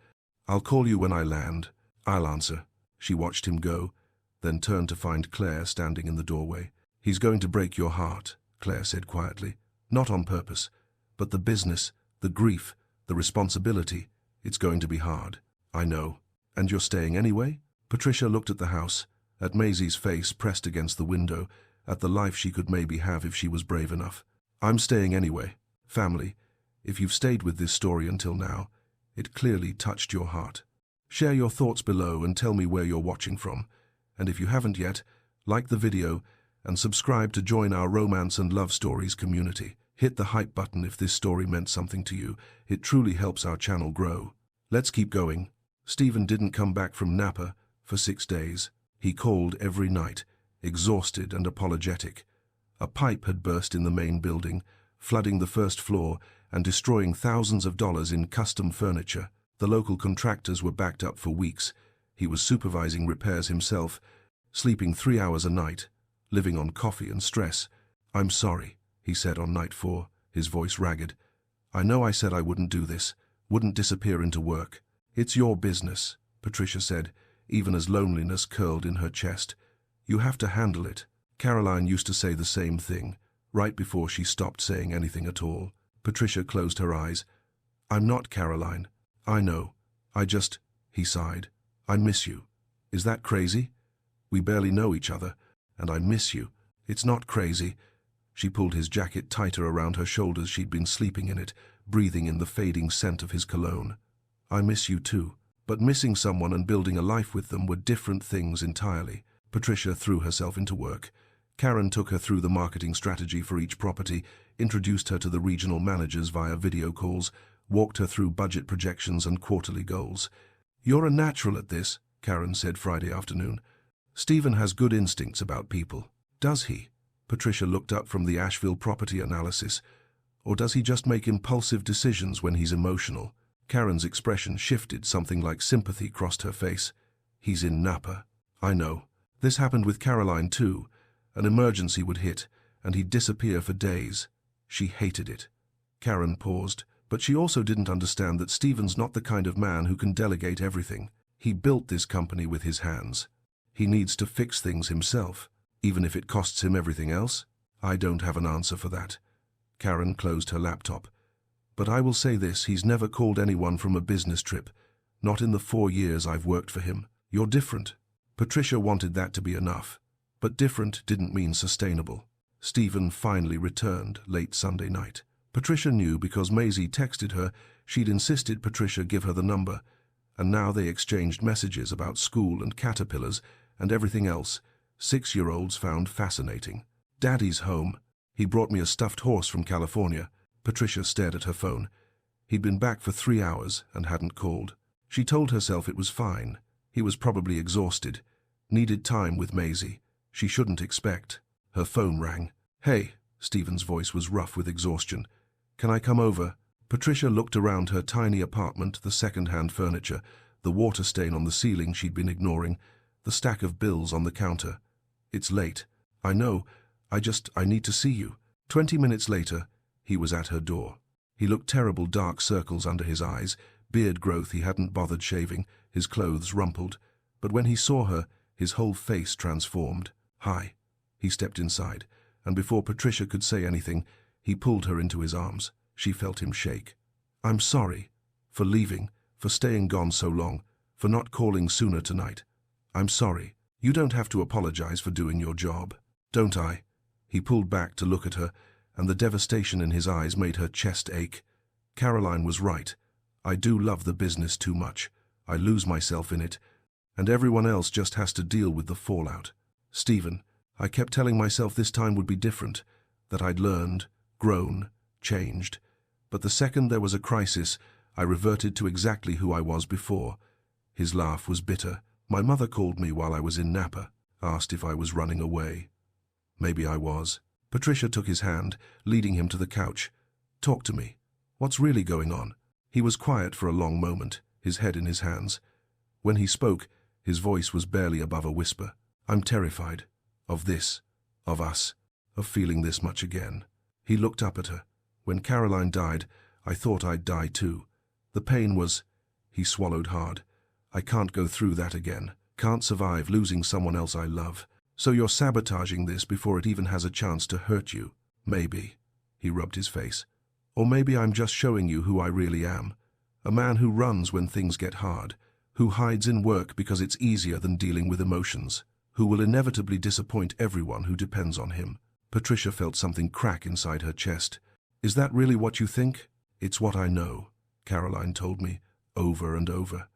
I'll call you when I land. I'll answer. She watched him go, then turned to find Claire standing in the doorway. He's going to break your heart, Claire said quietly. Not on purpose, but the business, the grief, the responsibility, it's going to be hard. I know. And you're staying anyway? Patricia looked at the house, at Maisie's face pressed against the window, at the life she could maybe have if she was brave enough. I'm staying anyway. Family, if you've stayed with this story until now, it clearly touched your heart. Share your thoughts below and tell me where you're watching from. And if you haven't yet, like the video and subscribe to join our romance and love stories community. Hit the hype button if this story meant something to you. It truly helps our channel grow. Let's keep going. Stephen didn't come back from Napa for 6 days. He called every night, exhausted and apologetic. A pipe had burst in the main building, flooding the first floor and destroying thousands of dollars in custom furniture. The local contractors were backed up for weeks. He was supervising repairs himself, sleeping 3 hours a night, living on coffee and stress. I'm sorry, he said on night 4, his voice ragged. I know I said I wouldn't do this, wouldn't disappear into work. It's your business, Patricia said, even as loneliness curled in her chest. You have to handle it. Caroline used to say the same thing, right before she stopped saying anything at all. Patricia closed her eyes. I'm not Caroline. I know. He sighed. I miss you. Is that crazy? We barely know each other, and I miss you. It's not crazy. She pulled his jacket tighter around her shoulders. She'd been sleeping in it, breathing in the fading scent of his cologne. I miss you too. But missing someone and building a life with them were different things entirely. Patricia threw herself into work. Karen took her through the marketing strategy for each property, introduced her to the regional managers via video calls, walked her through budget projections and quarterly goals. You're a natural at this, Karen said Friday afternoon. Stephen has good instincts about people. Does he? Patricia looked up from the Asheville property analysis. Or does he just make impulsive decisions when he's emotional? Karen's expression shifted, something like sympathy crossed her face. He's in Napa. I know. This happened with Caroline too. An emergency would hit, and he'd disappear for days. She hated it. Karen paused, but she also didn't understand that Stephen's not the kind of man who can delegate everything. He built this company with his hands. He needs to fix things himself, even if it costs him everything else. I don't have an answer for that. Karen closed her laptop. But I will say this, he's never called anyone from a business trip. Not in the 4 years I've worked for him. You're different. Patricia wanted that to be enough. But different didn't mean sustainable. Stephen finally returned late Sunday night. Patricia knew because Maisie texted her. She'd insisted Patricia give her the number, and now they exchanged messages about school and caterpillars and everything else 6-year-olds found fascinating. "Daddy's home. He brought me a stuffed horse from California." Patricia stared at her phone. He'd been back for 3 hours and hadn't called. She told herself it was fine. He was probably exhausted, needed time with Maisie. She shouldn't expect. Her phone rang. "Hey," Stephen's voice was rough with exhaustion. "Can I come over?" Patricia looked around her tiny apartment, the second-hand furniture, the water stain on the ceiling she'd been ignoring, the stack of bills on the counter. "It's late. I know. I need to see you." 20 minutes later, he was at her door. He looked terrible, dark circles under his eyes, beard growth he hadn't bothered shaving, his clothes rumpled. But when he saw her, his whole face transformed. "Hi." He stepped inside, and before Patricia could say anything, he pulled her into his arms. She felt him shake. "I'm sorry. For leaving, for staying gone so long, for not calling sooner tonight. I'm sorry. You don't have to apologize for doing your job." "Don't I?" He pulled back to look at her, and the devastation in his eyes made her chest ache. Caroline was right. I do love the business too much. I lose myself in it, and everyone else just has to deal with the fallout. Stephen, I kept telling myself this time would be different, that I'd learned, grown, changed. But the second there was a crisis, I reverted to exactly who I was before. His laugh was bitter. "My mother called me while I was in Napa, asked if I was running away. Maybe I was." Patricia took his hand, leading him to the couch. "Talk to me. What's really going on?" He was quiet for a long moment, his head in his hands. When he spoke, his voice was barely above a whisper. "I'm terrified. Of this. Of us. Of feeling this much again." He looked up at her. "When Caroline died, I thought I'd die too. The pain was—" He swallowed hard. "I can't go through that again. Can't survive losing someone else I love. So you're sabotaging this before it even has a chance to hurt you." "Maybe." He rubbed his face. "Or maybe I'm just showing you who I really am. A man who runs when things get hard, who hides in work because it's easier than dealing with emotions, who will inevitably disappoint everyone who depends on him." Patricia felt something crack inside her chest. "Is that really what you think?" "It's what I know," Caroline told me, over and over.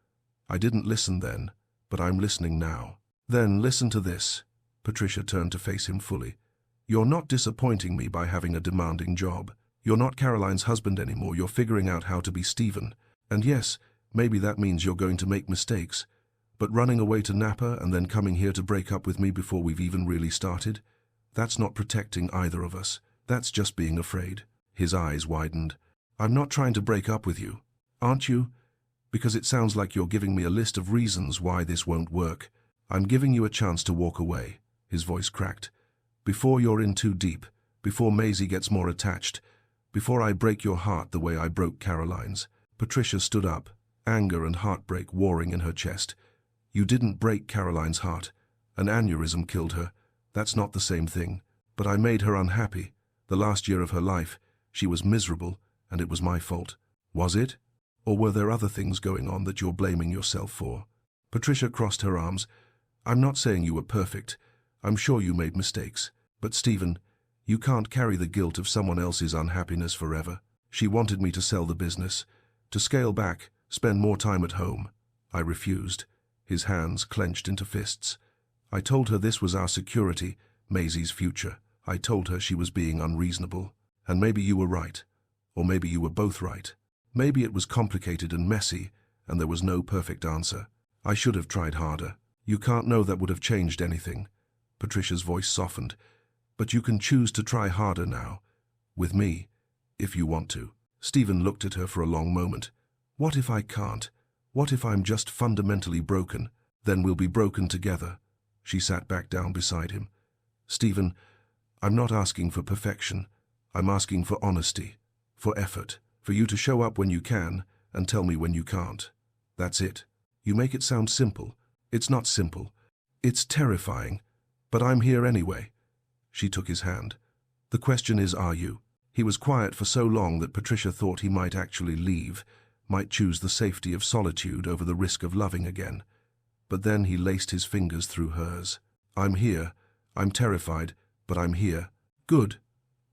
"I didn't listen then, but I'm listening now." "Then listen to this." Patricia turned to face him fully. "You're not disappointing me by having a demanding job. You're not Caroline's husband anymore. You're figuring out how to be Stephen. And yes, maybe that means you're going to make mistakes. But running away to Napa and then coming here to break up with me before we've even really started? That's not protecting either of us. That's just being afraid." His eyes widened. "I'm not trying to break up with you. Aren't you? Because it sounds like you're giving me a list of reasons why this won't work. I'm giving you a chance to walk away." His voice cracked. "Before you're in too deep, before Maisie gets more attached, before I break your heart the way I broke Caroline's." Patricia stood up, anger and heartbreak warring in her chest. "You didn't break Caroline's heart. An aneurysm killed her. That's not the same thing. But I made her unhappy. The last year of her life, she was miserable, and it was my fault." "Was it? Or were there other things going on that you're blaming yourself for?" Patricia crossed her arms. "I'm not saying you were perfect. I'm sure you made mistakes. But Stephen, you can't carry the guilt of someone else's unhappiness forever." She wanted me to sell the business, to scale back, spend more time at home. I refused. His hands clenched into fists. "I told her this was our security, Maisie's future. I told her she was being unreasonable. And maybe you were right. Or maybe you were both right. Maybe it was complicated and messy, and there was no perfect answer. I should have tried harder. You can't know that would have changed anything." Patricia's voice softened. "But you can choose to try harder now. With me, if you want to." Stephen looked at her for a long moment. "What if I can't? What if I'm just fundamentally broken? Then we'll be broken together." She sat back down beside him. "Stephen, I'm not asking for perfection. I'm asking for honesty, for effort, for you to show up when you can and tell me when you can't. That's it. You make it sound simple. It's not simple. It's terrifying. But I'm here anyway." She took his hand. "The question is, are you?" He was quiet for so long that Patricia thought he might actually leave, might choose the safety of solitude over the risk of loving again. But then he laced his fingers through hers. "I'm here. I'm terrified, but I'm here." "Good."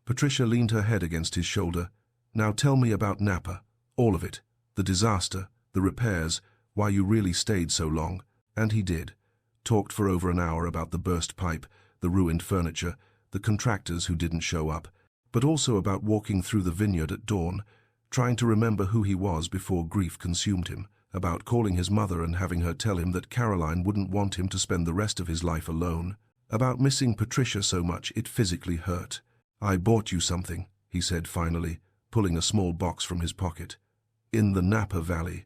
Patricia leaned her head against his shoulder. Now tell me about Napa. All of it. The disaster, the repairs, why you really stayed so long. And he did. Talked for over an hour about the burst pipe, the ruined furniture, the contractors who didn't show up, but also about walking through the vineyard at dawn, trying to remember who he was before grief consumed him, about calling his mother and having her tell him that Caroline wouldn't want him to spend the rest of his life alone, about missing Patricia so much it physically hurt. I bought you something, he said finally, pulling a small box from his pocket. In the Napa Valley.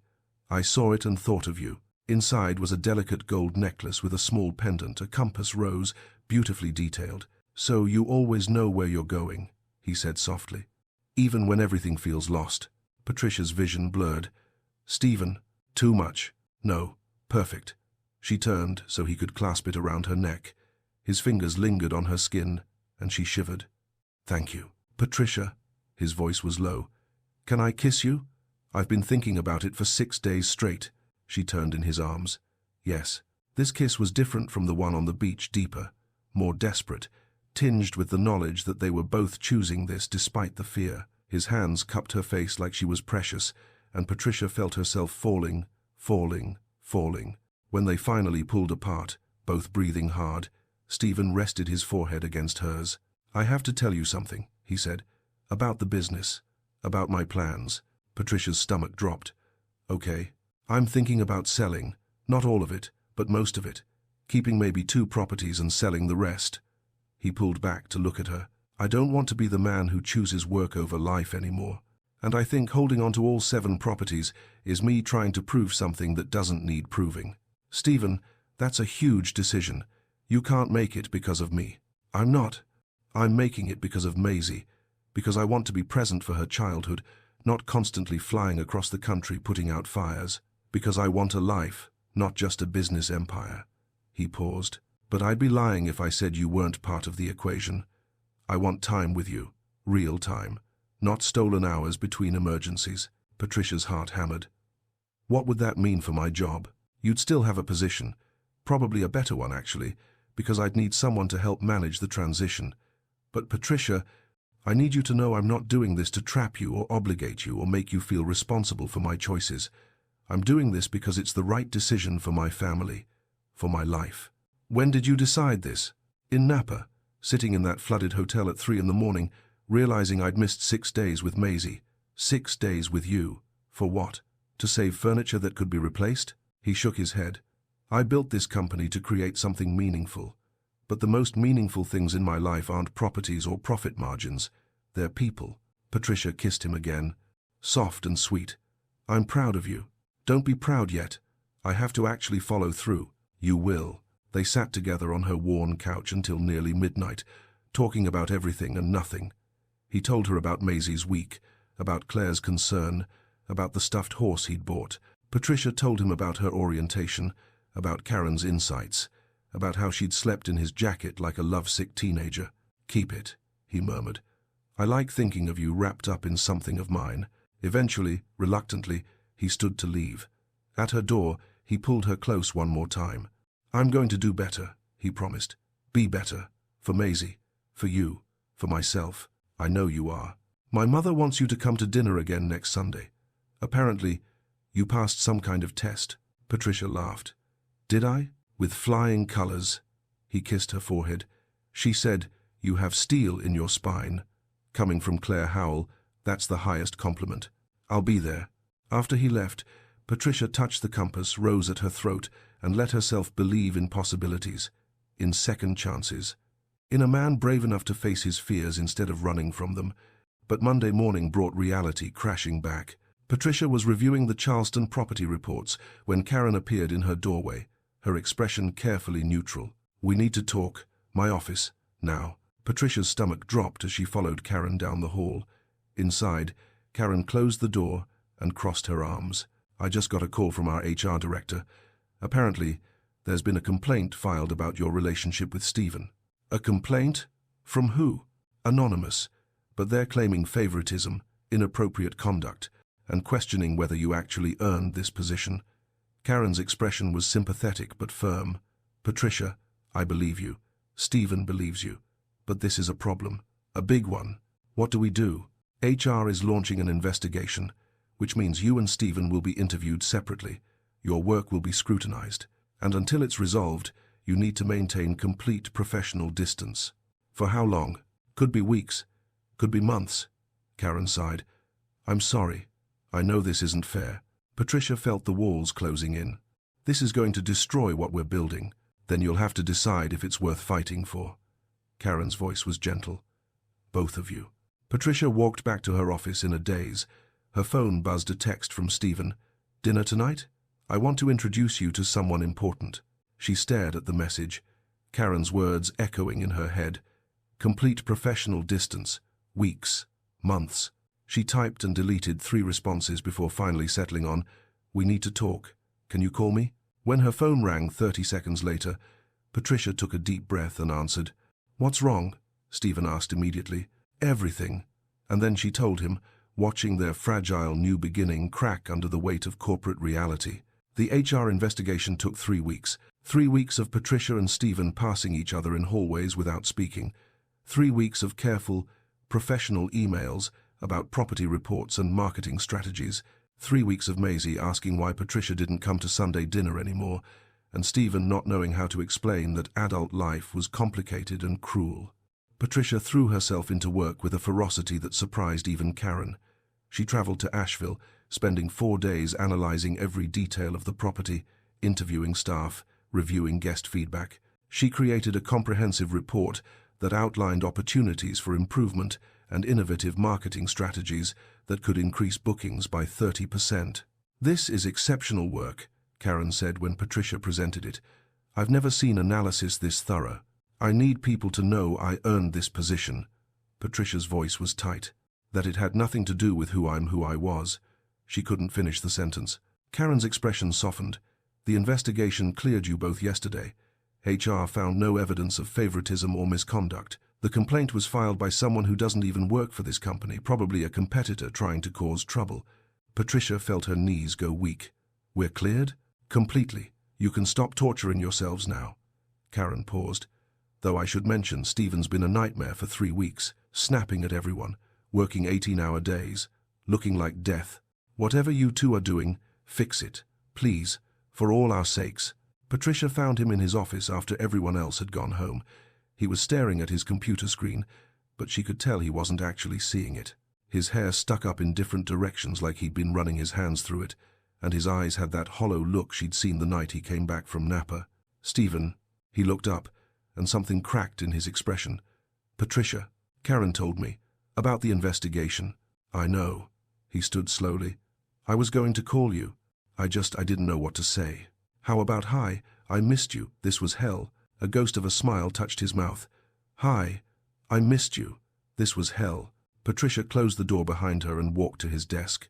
I saw it and thought of you. Inside was a delicate gold necklace with a small pendant, a compass rose, beautifully detailed. So you always know where you're going, he said softly. Even when everything feels lost. Patricia's vision blurred. Stephen, too much. No, perfect. She turned so he could clasp it around her neck. His fingers lingered on her skin, and she shivered. Thank you. Patricia, his voice was low. Can I kiss you? I've been thinking about it for 6 days straight. She turned in his arms. Yes. This kiss was different from the one on the beach, deeper, more desperate, tinged with the knowledge that they were both choosing this despite the fear. His hands cupped her face like she was precious, and Patricia felt herself falling. When they finally pulled apart, both breathing hard, Stephen rested his forehead against hers. I have to tell you something, he said, about the business, about my plans. Patricia's stomach dropped. Okay. I'm thinking about selling, not all of it, but most of it, keeping maybe 2 properties and selling the rest. He pulled back to look at her. I don't want to be the man who chooses work over life anymore. And I think holding on to all 7 properties is me trying to prove something that doesn't need proving. Stephen, that's a huge decision. You can't make it because of me. I'm not. I'm making it because of Maisie, because I want to be present for her childhood, not constantly flying across the country putting out fires, because I want a life, not just a business empire. He paused. But I'd be lying if I said you weren't part of the equation. I want time with you, real time, not stolen hours between emergencies. Patricia's heart hammered. What would that mean for my job? You'd still have a position, probably a better one actually, because I'd need someone to help manage the transition. But Patricia, I need you to know I'm not doing this to trap you or obligate you or make you feel responsible for my choices. I'm doing this because it's the right decision for my family, for my life. When did you decide this? In Napa, sitting in that flooded hotel at 3 in the morning, realizing I'd missed 6 days with Maisie. 6 days with you. For what? To save furniture that could be replaced? He shook his head. I built this company to create something meaningful. But the most meaningful things in my life aren't properties or profit margins. They're people. Patricia kissed him again, soft and sweet. I'm proud of you. Don't be proud yet. I have to actually follow through. You will. They sat together on her worn couch until nearly midnight, talking about everything and nothing. He told her about Maisie's week, about Claire's concern, about the stuffed horse he'd bought. Patricia told him about her orientation, about Karen's insights, about how she'd slept in his jacket like a lovesick teenager. Keep it, he murmured. I like thinking of you wrapped up in something of mine. Eventually, reluctantly, he stood to leave. At her door, he pulled her close one more time. I'm going to do better, he promised. Be better. For Maisie. For you. For myself. I know you are. My mother wants you to come to dinner again next Sunday. Apparently, you passed some kind of test. Patricia laughed. Did I? With flying colors. He kissed her forehead. She said, you have steel in your spine. Coming from Claire Howell, that's the highest compliment. I'll be there. After he left, Patricia touched the compass, rose at her throat, and let herself believe in possibilities, in second chances, in a man brave enough to face his fears instead of running from them. But Monday morning brought reality crashing back. Patricia was reviewing the Charleston property reports when Karen appeared in her doorway, her expression carefully neutral. We need to talk. My office. Now. Patricia's stomach dropped as she followed Karen down the hall. Inside, Karen closed the door and crossed her arms. I just got a call from our HR director. Apparently, there's been a complaint filed about your relationship with Stephen. A complaint? From who? Anonymous. But they're claiming favoritism, inappropriate conduct, and questioning whether you actually earned this position. Karen's expression was sympathetic but firm. Patricia, I believe you. Stephen believes you. But this is a problem. A big one. What do we do? HR is launching an investigation, which means you and Stephen will be interviewed separately. Your work will be scrutinized, and until it's resolved, you need to maintain complete professional distance. For how long? Could be weeks, could be months. Karen sighed. I'm sorry. I know this isn't fair. Patricia felt the walls closing in. This is going to destroy what we're building. Then you'll have to decide if it's worth fighting for. Karen's voice was gentle. Both of you. Patricia walked back to her office in a daze. Her phone buzzed a text from Stephen. Dinner tonight? I want to introduce you to someone important. She stared at the message, Karen's words echoing in her head. Complete professional distance. Weeks. Months. She typed and deleted 3 responses before finally settling on, we need to talk. Can you call me? When her phone rang 30 seconds later, Patricia took a deep breath and answered. What's wrong? Stephen asked immediately. Everything. And then she told him, watching their fragile new beginning crack under the weight of corporate reality. The HR investigation took 3 weeks. 3 weeks of Patricia and Stephen passing each other in hallways without speaking. 3 weeks of careful, professional emails about property reports and marketing strategies. 3 weeks of Maisie asking why Patricia didn't come to Sunday dinner anymore, and Stephen not knowing how to explain that adult life was complicated and cruel. Patricia threw herself into work with a ferocity that surprised even Karen. She traveled to Asheville, spending 4 days analyzing every detail of the property, interviewing staff, reviewing guest feedback. She created a comprehensive report that outlined opportunities for improvement and innovative marketing strategies that could increase bookings by 30%. This is exceptional work, Karen said when Patricia presented it. I've never seen analysis this thorough. I need people to know I earned this position. Patricia's voice was tight. That it had nothing to do with who I was. She couldn't finish the sentence. Karen's expression softened. The investigation cleared you both yesterday. HR found no evidence of favoritism or misconduct. The complaint was filed by someone who doesn't even work for this company, probably a competitor trying to cause trouble. Patricia felt her knees go weak. We're cleared? Completely. You can stop torturing yourselves now. Karen paused. Though I should mention, Stephen's been a nightmare for 3 weeks, snapping at everyone, working 18-hour days, looking like death. Whatever you two are doing, fix it. Please, for all our sakes. Patricia found him in his office after everyone else had gone home. He was staring at his computer screen, but she could tell he wasn't actually seeing it. His hair stuck up in different directions like he'd been running his hands through it, and his eyes had that hollow look she'd seen the night he came back from Napa. Stephen, he looked up, and something cracked in his expression. Patricia, Karen told me, about the investigation. I know. He stood slowly. I was going to call you. I didn't know what to say. How about hi? I missed you. This was hell. A ghost of a smile touched his mouth. Hi. I missed you. This was hell. Patricia closed the door behind her and walked to his desk.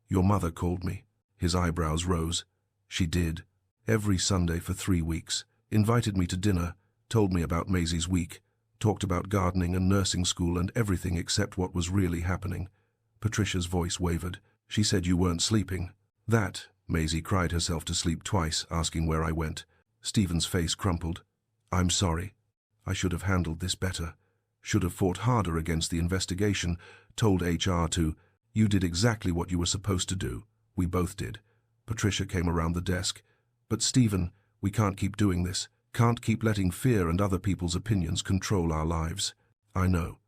Your mother called me. His eyebrows rose. She did. Every Sunday for 3 weeks. Invited me to dinner. Told me about Maisie's week. Talked about gardening and nursing school and everything except what was really happening. Patricia's voice wavered. She said you weren't sleeping. That, Maisie cried herself to sleep twice, asking where I went. Stephen's face crumpled. I'm sorry. I should have handled this better. Should have fought harder against the investigation, told HR to. You did exactly what you were supposed to do. We both did. Patricia came around the desk. But Stephen, we can't keep doing this. Can't keep letting fear and other people's opinions control our lives. I know.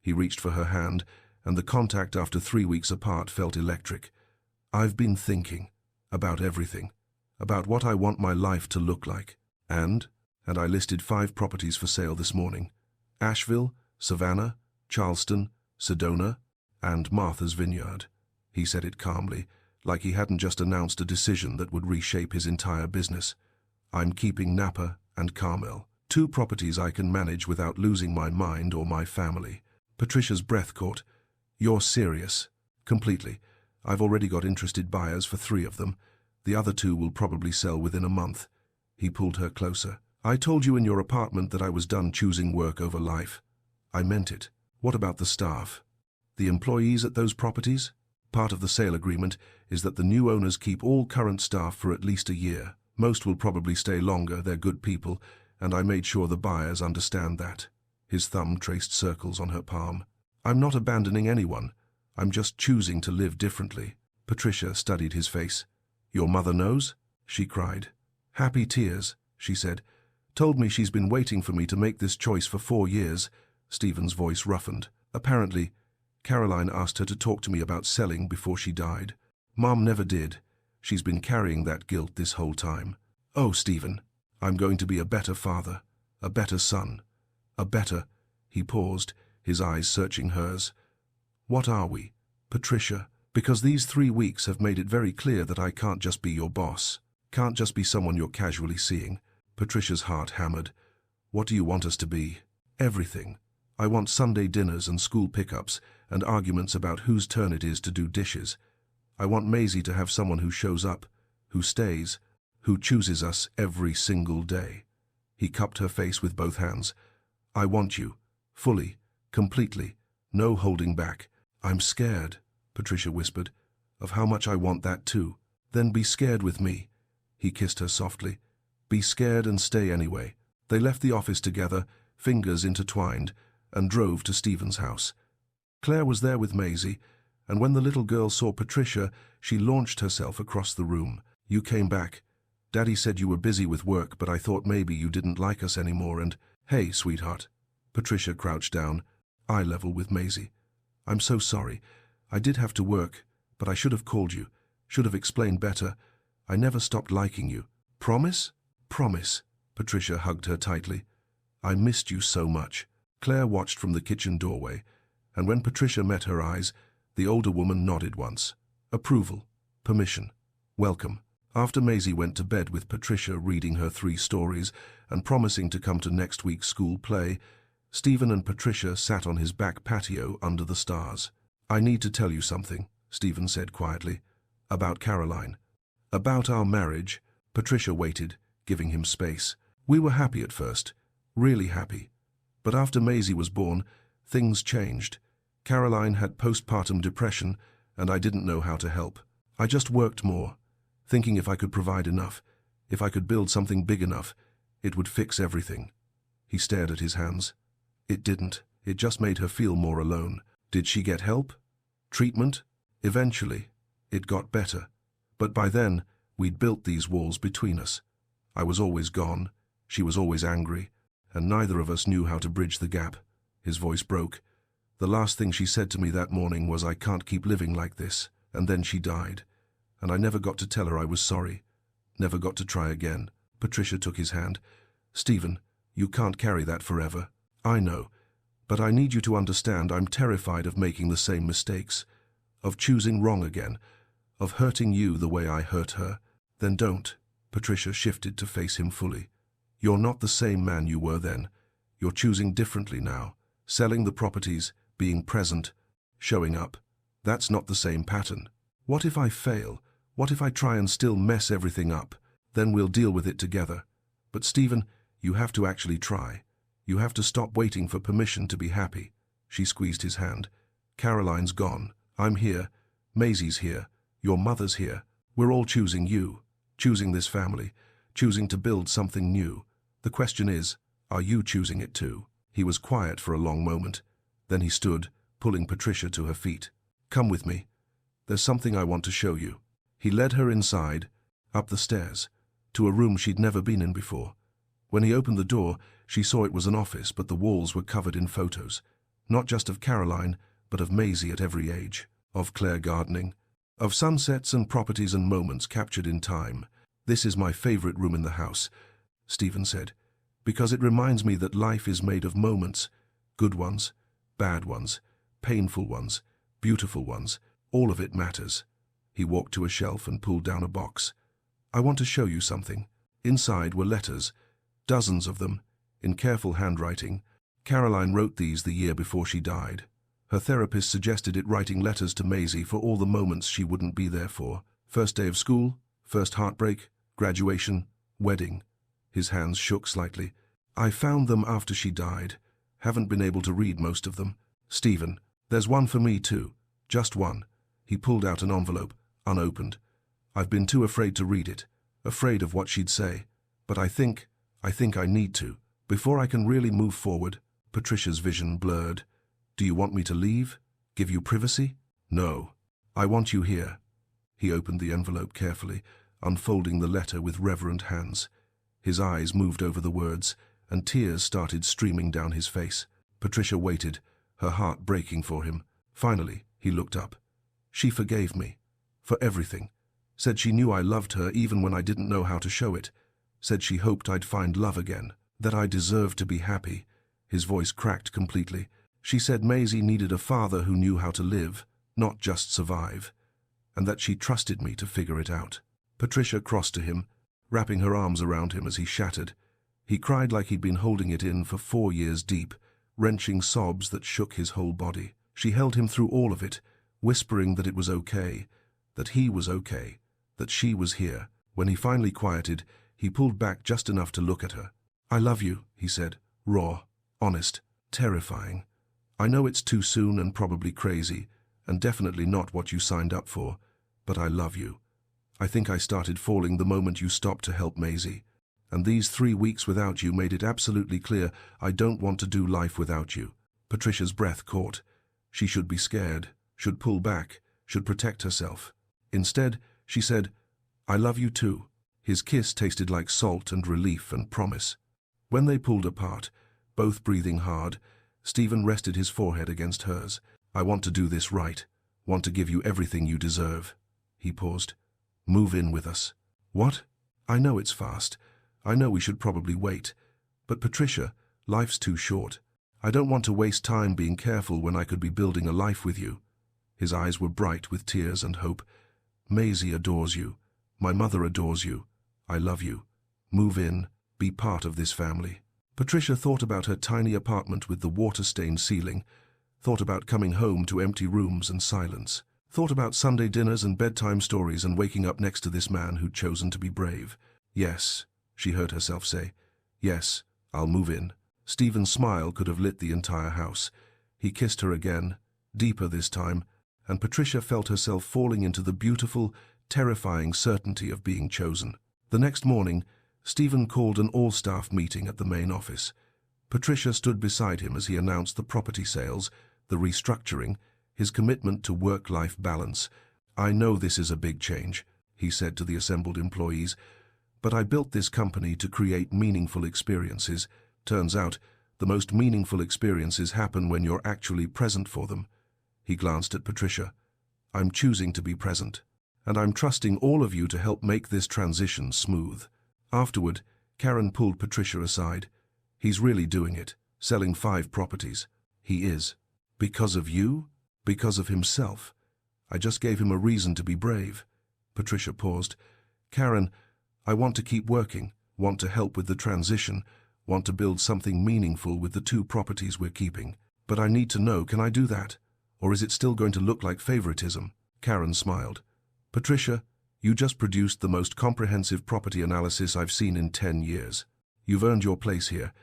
He reached for her hand, and the contact after 3 weeks apart felt electric. I've been thinking about everything, about what I want my life to look like. And I listed 5 properties for sale this morning. Asheville, Savannah, Charleston, Sedona, and Martha's Vineyard. He said it calmly, like he hadn't just announced a decision that would reshape his entire business. I'm keeping Napa and Carmel, 2 properties I can manage without losing my mind or my family. Patricia's breath caught. You're serious? Completely. I've already got interested buyers for 3 of them. The other 2 will probably sell within a month. He pulled her closer. I told you in your apartment that I was done choosing work over life. I meant it. What about the staff? The employees at those properties? Part of the sale agreement is that the new owners keep all current staff for at least a year. Most will probably stay longer, they're good people, and I made sure the buyers understand that. His thumb traced circles on her palm. I'm not abandoning anyone. I'm just choosing to live differently. Patricia studied his face. Your mother knows? She cried. Happy tears, she said. Told me she's been waiting for me to make this choice for 4 years. Stephen's voice roughened. Apparently, Caroline asked her to talk to me about selling before she died. Mom never did. She's been carrying that guilt this whole time. Oh, Stephen, I'm going to be a better father, a better son, a better... He paused, his eyes searching hers. What are we, Patricia? Because these 3 weeks have made it very clear that I can't just be your boss. Can't just be someone you're casually seeing. Patricia's heart hammered. What do you want us to be? Everything. I want Sunday dinners and school pickups and arguments about whose turn it is to do dishes. I want Maisie to have someone who shows up, who stays, who chooses us every single day. He cupped her face with both hands. I want you. Fully. Completely. No holding back. I'm scared, Patricia whispered, of how much I want that too. Then be scared with me. He kissed her softly. Be scared and stay anyway. They left the office together, fingers intertwined, and drove to Stephen's house. Claire was there with Maisie, and when the little girl saw Patricia, she launched herself across the room. You came back. Daddy said you were busy with work, but I thought maybe you didn't like us anymore and... Hey, sweetheart. Patricia crouched down, eye level with Maisie. I'm so sorry. I did have to work, but I should have called you, should have explained better. I never stopped liking you. Promise? Promise. Patricia hugged her tightly. I missed you so much. Claire watched from the kitchen doorway, and when Patricia met her eyes, the older woman nodded once. Approval. Permission. Welcome. After Maisie went to bed with Patricia reading her 3 stories and promising to come to next week's school play, Stephen and Patricia sat on his back patio under the stars. I need to tell you something, Stephen said quietly. About Caroline. About our marriage. Patricia waited, giving him space. We were happy at first. Really happy. But after Maisie was born, things changed. Caroline had postpartum depression, and I didn't know how to help. I just worked more, thinking if I could provide enough, if I could build something big enough, it would fix everything. He stared at his hands. It didn't. It just made her feel more alone. Did she get help? Treatment? Eventually. It got better. But by then, we'd built these walls between us. I was always gone. She was always angry. And neither of us knew how to bridge the gap. His voice broke. The last thing she said to me that morning was, I can't keep living like this. And then she died. And I never got to tell her I was sorry. Never got to try again. Patricia took his hand. Stephen, you can't carry that forever. I know. But I need you to understand I'm terrified of making the same mistakes. Of choosing wrong again. Of hurting you the way I hurt her. Then don't. Patricia shifted to face him fully. You're not the same man you were then. You're choosing differently now. Selling the properties, being present, showing up. That's not the same pattern. What if I fail? What if I try and still mess everything up? Then we'll deal with it together. But Stephen, you have to actually try. You have to stop waiting for permission to be happy. She squeezed his hand. Caroline's gone. I'm here. Maisie's here. Your mother's here. We're all choosing you. Choosing this family. Choosing to build something new. The question is, are you choosing it too? He was quiet for a long moment. Then he stood, pulling Patricia to her feet. Come with me. There's something I want to show you. He led her inside, up the stairs, to a room she'd never been in before. When he opened the door, she saw it was an office, but the walls were covered in photos. Not just of Caroline, but of Maisie at every age. Of Claire gardening. Of sunsets and properties and moments captured in time. This is my favorite room in the house, Stephen said, because it reminds me that life is made of moments. Good ones, bad ones, painful ones, beautiful ones. All of it matters. He walked to a shelf and pulled down a box. I want to show you something. Inside were letters, dozens of them, in careful handwriting. Caroline wrote these the year before she died. Her therapist suggested it, writing letters to Maisie for all the moments she wouldn't be there for. First day of school, first heartbreak, graduation, wedding. His hands shook slightly. I found them after she died. Haven't been able to read most of them. Stephen, there's one for me too. Just one. He pulled out an envelope, unopened. I've been too afraid to read it. Afraid of what she'd say. But I think I need to. Before I can really move forward. Patricia's vision blurred. Do you want me to leave? Give you privacy? No. I want you here. He opened the envelope carefully, unfolding the letter with reverent hands. His eyes moved over the words, and tears started streaming down his face. Patricia waited, her heart breaking for him. Finally, he looked up. She forgave me. For everything. Said she knew I loved her even when I didn't know how to show it. Said she hoped I'd find love again. That I deserved to be happy. His voice cracked completely. She said Maisie needed a father who knew how to live, not just survive. And that she trusted me to figure it out. Patricia crossed to him, wrapping her arms around him as he shattered. He cried like he'd been holding it in for 4 years deep, wrenching sobs that shook his whole body. She held him through all of it, whispering that it was okay, that he was okay, that she was here. When he finally quieted, he pulled back just enough to look at her. I love you, he said, raw, honest, terrifying. I know it's too soon and probably crazy, and definitely not what you signed up for, but I love you. I think I started falling the moment you stopped to help Maisie, and these 3 weeks without you made it absolutely clear I don't want to do life without you. Patricia's breath caught. She should be scared, should pull back, should protect herself. Instead, she said, I love you too. His kiss tasted like salt and relief and promise. When they pulled apart, both breathing hard, Stephen rested his forehead against hers. I want to do this right, want to give you everything you deserve. He paused. Move in with us. What? I know it's fast. I know we should probably wait. But Patricia, life's too short. I don't want to waste time being careful when I could be building a life with you. His eyes were bright with tears and hope. Maisie adores you. My mother adores you. I love you. Move in. Be part of this family. Patricia thought about her tiny apartment with the water-stained ceiling, thought about coming home to empty rooms and silence, thought about Sunday dinners and bedtime stories and waking up next to this man who'd chosen to be brave. Yes, she heard herself say. Yes, I'll move in. Stephen's smile could have lit the entire house. He kissed her again, deeper this time, and Patricia felt herself falling into the beautiful, terrifying certainty of being chosen. The next morning, Stephen called an all-staff meeting at the main office. Patricia stood beside him as he announced the property sales, the restructuring, his commitment to work-life balance. I know this is a big change, he said to the assembled employees, but I built this company to create meaningful experiences. Turns out, the most meaningful experiences happen when you're actually present for them. He glanced at Patricia. I'm choosing to be present, and I'm trusting all of you to help make this transition smooth. Afterward, Karen pulled Patricia aside. He's really doing it, selling 5 properties. He is. Because of you? Because of himself. I just gave him a reason to be brave. Patricia paused. Karen, I want to keep working, want to help with the transition, want to build something meaningful with the 2 properties we're keeping. But I need to know, can I do that? Or is it still going to look like favoritism? Karen smiled. Patricia, you just produced the most comprehensive property analysis I've seen in 10 years. You've earned your place here.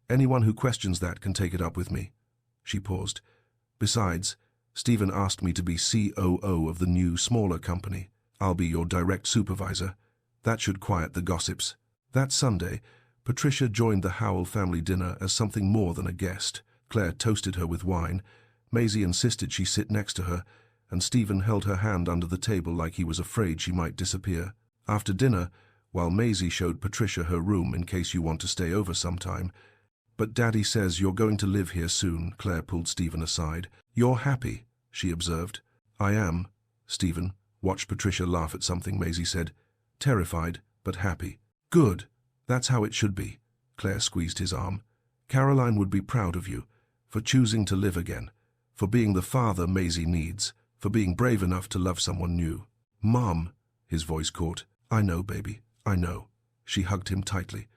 Anyone who questions that can take it up with me. She paused. Besides, Stephen asked me to be COO of the new, smaller company. I'll be your direct supervisor. That should quiet the gossips. That Sunday, Patricia joined the Howell family dinner as something more than a guest. Claire toasted her with wine. Maisie insisted she sit next to her, and Stephen held her hand under the table like he was afraid she might disappear. After dinner, while Maisie showed Patricia her room in case you want to stay over sometime, but Daddy says you're going to live here soon, Claire pulled Stephen aside. You're happy, she observed. I am. Stephen watched Patricia laugh at something Maisie said. Terrified, but happy. Good. That's how it should be. Claire squeezed his arm. Caroline would be proud of you, for choosing to live again, for being the father Maisie needs, for being brave enough to love someone new. Mom, his voice caught. I know, baby, I know. She hugged him tightly.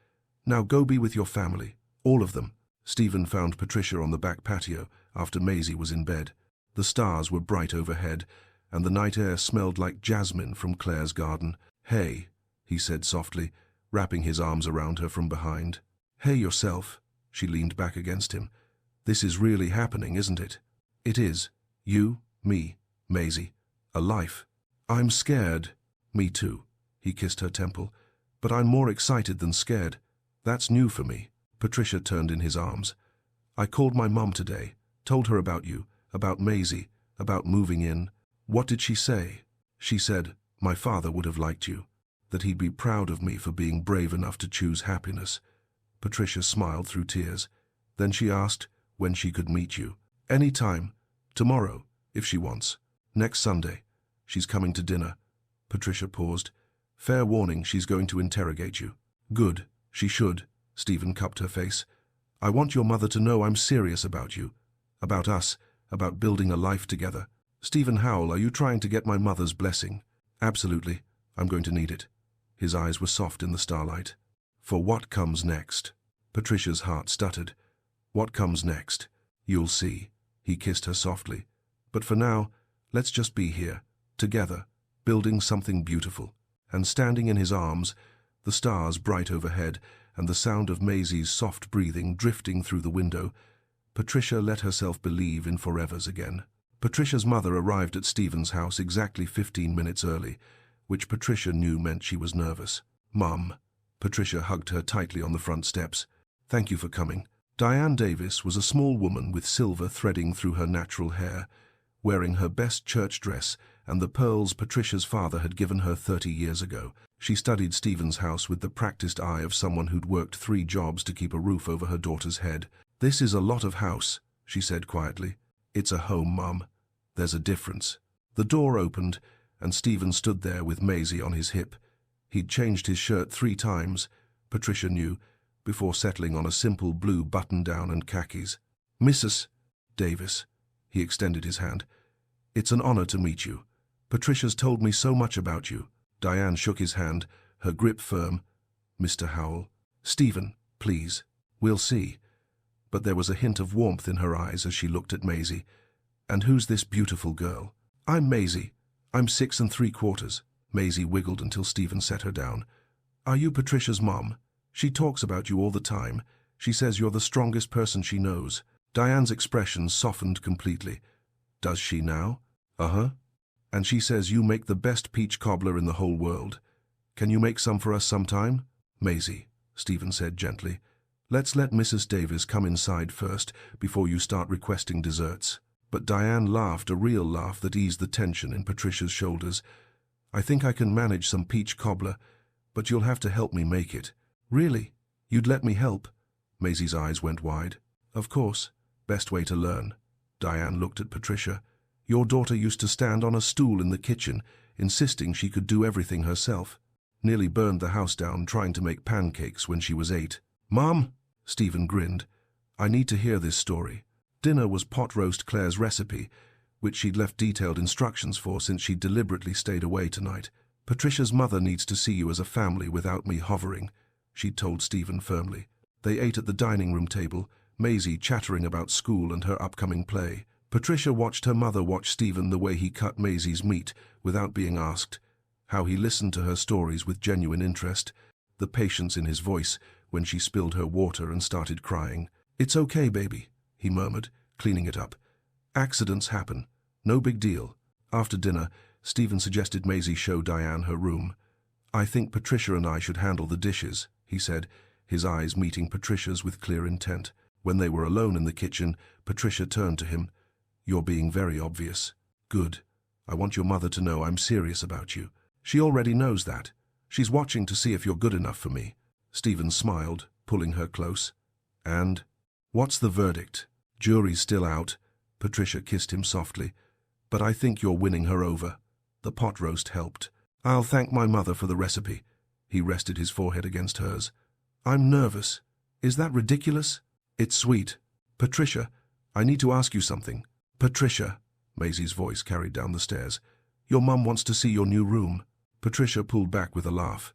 Now go be with your family, all of them. Stephen found Patricia on the back patio after Maisie was in bed. The stars were bright overhead, and the night air smelled like jasmine from Claire's garden. Hey, he said softly, wrapping his arms around her from behind. Hey yourself. She leaned back against him. This is really happening, isn't it? It is. You, me, Maisie. A life. I'm scared. Me too. He kissed her temple. But I'm more excited than scared. That's new for me. Patricia turned in his arms. I called my mom today, told her about you, about Maisie, about moving in. What did she say? She said, my father would have liked you, that he'd be proud of me for being brave enough to choose happiness. Patricia smiled through tears. Then she asked when she could meet you. Any time. Tomorrow, if she wants. Next Sunday. She's coming to dinner. Patricia paused. Fair warning, she's going to interrogate you. Good. She should. Stephen cupped her face. I want your mother to know I'm serious about you. About us. About building a life together. Stephen Howell, are you trying to get my mother's blessing? Absolutely. I'm going to need it. His eyes were soft in the starlight. For what comes next? Patricia's heart stuttered. What comes next? You'll see. He kissed her softly. But for now, let's just be here, together, building something beautiful. And standing in his arms, the stars bright overhead, and the sound of Maisie's soft breathing drifting through the window, Patricia let herself believe in forevers again. Patricia's mother arrived at Stephen's house exactly 15 minutes early, which Patricia knew meant she was nervous. Mum. Patricia hugged her tightly on the front steps. Thank you for coming. Diane Davis was a small woman with silver threading through her natural hair, wearing her best church dress and the pearls Patricia's father had given her 30 years ago. She studied Stephen's house with the practiced eye of someone who'd worked 3 jobs to keep a roof over her daughter's head. This is a lot of house, she said quietly. It's a home, Mum. There's a difference. The door opened, and Stephen stood there with Maisie on his hip. He'd changed his shirt 3 times, Patricia knew, before settling on a simple blue button-down and khakis. Mrs. Davis, he extended his hand. It's an honor to meet you. Patricia's told me so much about you. Diane shook his hand, her grip firm. Mr. Howell. Stephen, please. We'll see. But there was a hint of warmth in her eyes as she looked at Maisie. And who's this beautiful girl? I'm Maisie. I'm 6 3/4. Maisie wiggled until Stephen set her down. Are you Patricia's mom? She talks about you all the time. She says you're the strongest person she knows. Diane's expression softened completely. Does she now? Uh-huh. And she says you make the best peach cobbler in the whole world. Can you make some for us sometime? Maisie, Stephen said gently. Let's let Mrs. Davis come inside first before you start requesting desserts. But Diane laughed, a real laugh that eased the tension in Patricia's shoulders. I think I can manage some peach cobbler, but you'll have to help me make it. Really? You'd let me help? Maisie's eyes went wide. Of course. Best way to learn. Diane looked at Patricia. Your daughter used to stand on a stool in the kitchen, insisting she could do everything herself. Nearly burned the house down trying to make pancakes when she was 8. Mom? Stephen grinned. I need to hear this story. Dinner was pot roast Claire's recipe, which she'd left detailed instructions for since she'd deliberately stayed away tonight. Patricia's mother needs to see you as a family without me hovering, she'd told Stephen firmly. They ate at the dining room table, Maisie chattering about school and her upcoming play. Patricia watched her mother watch Stephen the way he cut Maisie's meat without being asked, how he listened to her stories with genuine interest, the patience in his voice when she spilled her water and started crying. It's okay, baby, he murmured, cleaning it up. Accidents happen. No big deal. After dinner, Stephen suggested Maisie show Diane her room. I think Patricia and I should handle the dishes, he said, his eyes meeting Patricia's with clear intent. When they were alone in the kitchen, Patricia turned to him. You're being very obvious. Good. I want your mother to know I'm serious about you. She already knows that. She's watching to see if you're good enough for me. Stephen smiled, pulling her close. And? What's the verdict? Jury's still out. Patricia kissed him softly. But I think you're winning her over. The pot roast helped. I'll thank my mother for the recipe. He rested his forehead against hers. I'm nervous. Is that ridiculous? It's sweet. Patricia, I need to ask you something. Patricia, Maisie's voice carried down the stairs. Your mum wants to see your new room. Patricia pulled back with a laugh.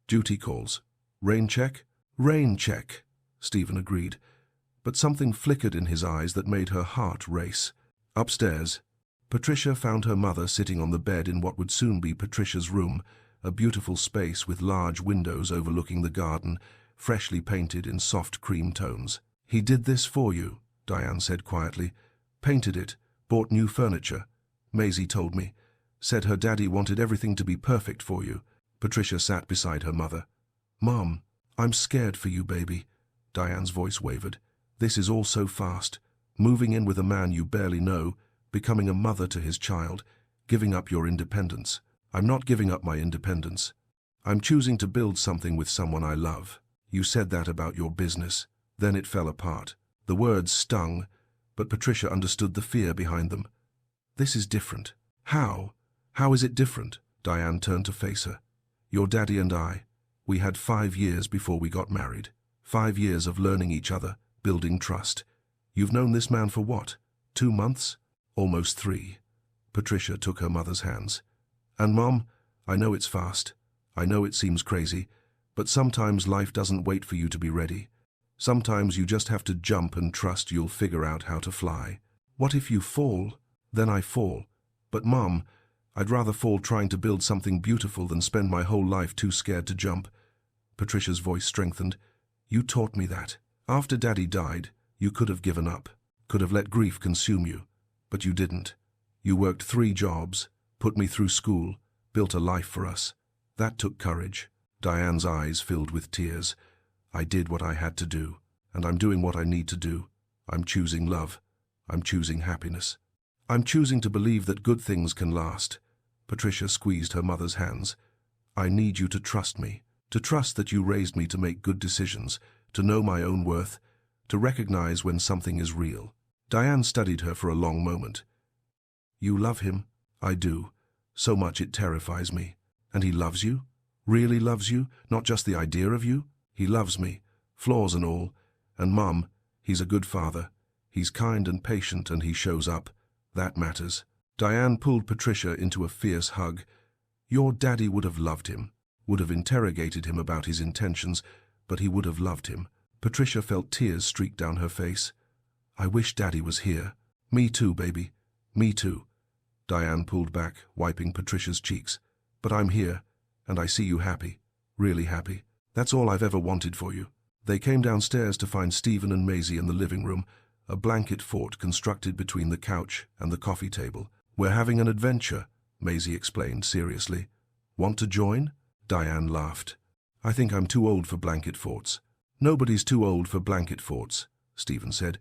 Duty calls. Rain check? Rain check, Stephen agreed. But something flickered in his eyes that made her heart race. Upstairs, Patricia found her mother sitting on the bed in what would soon be Patricia's room, a beautiful space with large windows overlooking the garden, freshly painted in soft cream tones. He did this for you, Diane said quietly. Painted it, bought new furniture. Maisie told me. Said her daddy wanted everything to be perfect for you. Patricia sat beside her mother. Mom, I'm scared for you, baby. Diane's voice wavered. This is all so fast. Moving in with a man you barely know, becoming a mother to his child, giving up your independence. I'm not giving up my independence. I'm choosing to build something with someone I love. You said that about your business. Then it fell apart. The words stung, but Patricia understood the fear behind them. This is different. How? How is it different? Diane turned to face her. Your daddy and I, we had 5 years before we got married. 5 years of learning each other, building trust. You've known this man for what? 2 months? Almost 3. Patricia took her mother's hands. And Mom, I know it's fast. I know it seems crazy, but sometimes life doesn't wait for you to be ready. Sometimes you just have to jump and trust you'll figure out how to fly. What if you fall? Then I fall. But Mom, I'd rather fall trying to build something beautiful than spend my whole life too scared to jump. Patricia's voice strengthened. You taught me that. After Daddy died, you could have given up, could have let grief consume you, but you didn't. You worked 3 jobs, put me through school, built a life for us. That took courage. Diane's eyes filled with tears. I did what I had to do, and I'm doing what I need to do. I'm choosing love. I'm choosing happiness. I'm choosing to believe that good things can last. Patricia squeezed her mother's hands. I need you to trust me, to trust that you raised me to make good decisions, to know my own worth, to recognize when something is real. Diane studied her for a long moment. You love him? I do. So much it terrifies me. And he loves you? Really loves you? Not just the idea of you? He loves me, flaws and all. And Mum, he's a good father. He's kind and patient and he shows up. That matters. Diane pulled Patricia into a fierce hug. Your daddy would have loved him, would have interrogated him about his intentions, but he would have loved him. Patricia felt tears streak down her face. I wish Daddy was here. Me too, baby. Me too. Diane pulled back, wiping Patricia's cheeks. But I'm here, and I see you happy. Really happy. That's all I've ever wanted for you. They came downstairs to find Stephen and Maisie in the living room, a blanket fort constructed between the couch and the coffee table. We're having an adventure, Maisie explained seriously. Want to join? Diane laughed. I think I'm too old for blanket forts. Nobody's too old for blanket forts, Stephen said,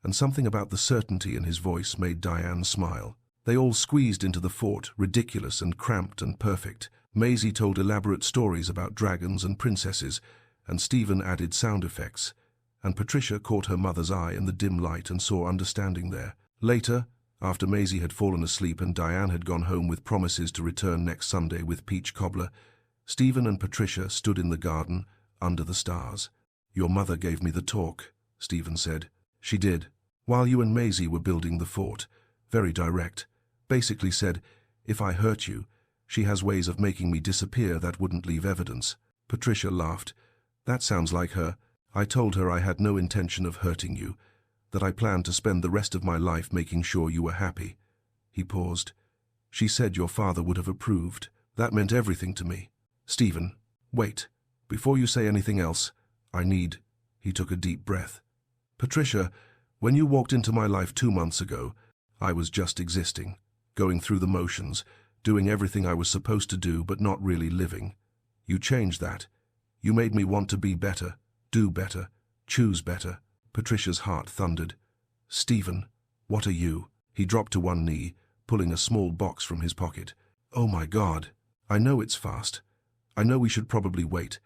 and something about the certainty in his voice made Diane smile. They all squeezed into the fort, ridiculous and cramped and perfect. Maisie told elaborate stories about dragons and princesses, and Stephen added sound effects, and Patricia caught her mother's eye in the dim light and saw understanding there. Later, after Maisie had fallen asleep and Diane had gone home with promises to return next Sunday with peach cobbler, Stephen and Patricia stood in the garden, under the stars. Your mother gave me the talk, Stephen said. She did, while you and Maisie were building the fort. Very direct. Basically said, if I hurt you, she has ways of making me disappear that wouldn't leave evidence. Patricia laughed. That sounds like her. I told her I had no intention of hurting you, that I planned to spend the rest of my life making sure you were happy. He paused. She said your father would have approved. That meant everything to me. Stephen, wait. Before you say anything else, I need... He took a deep breath. Patricia, when you walked into my life 2 months ago, I was just existing, going through the motions, doing everything I was supposed to do but not really living. You changed that. You made me want to be better, do better, choose better. Patricia's heart thundered. Stephen, what are you? He dropped to one knee, pulling a small box from his pocket. Oh my God, I know it's fast. I know we should probably wait,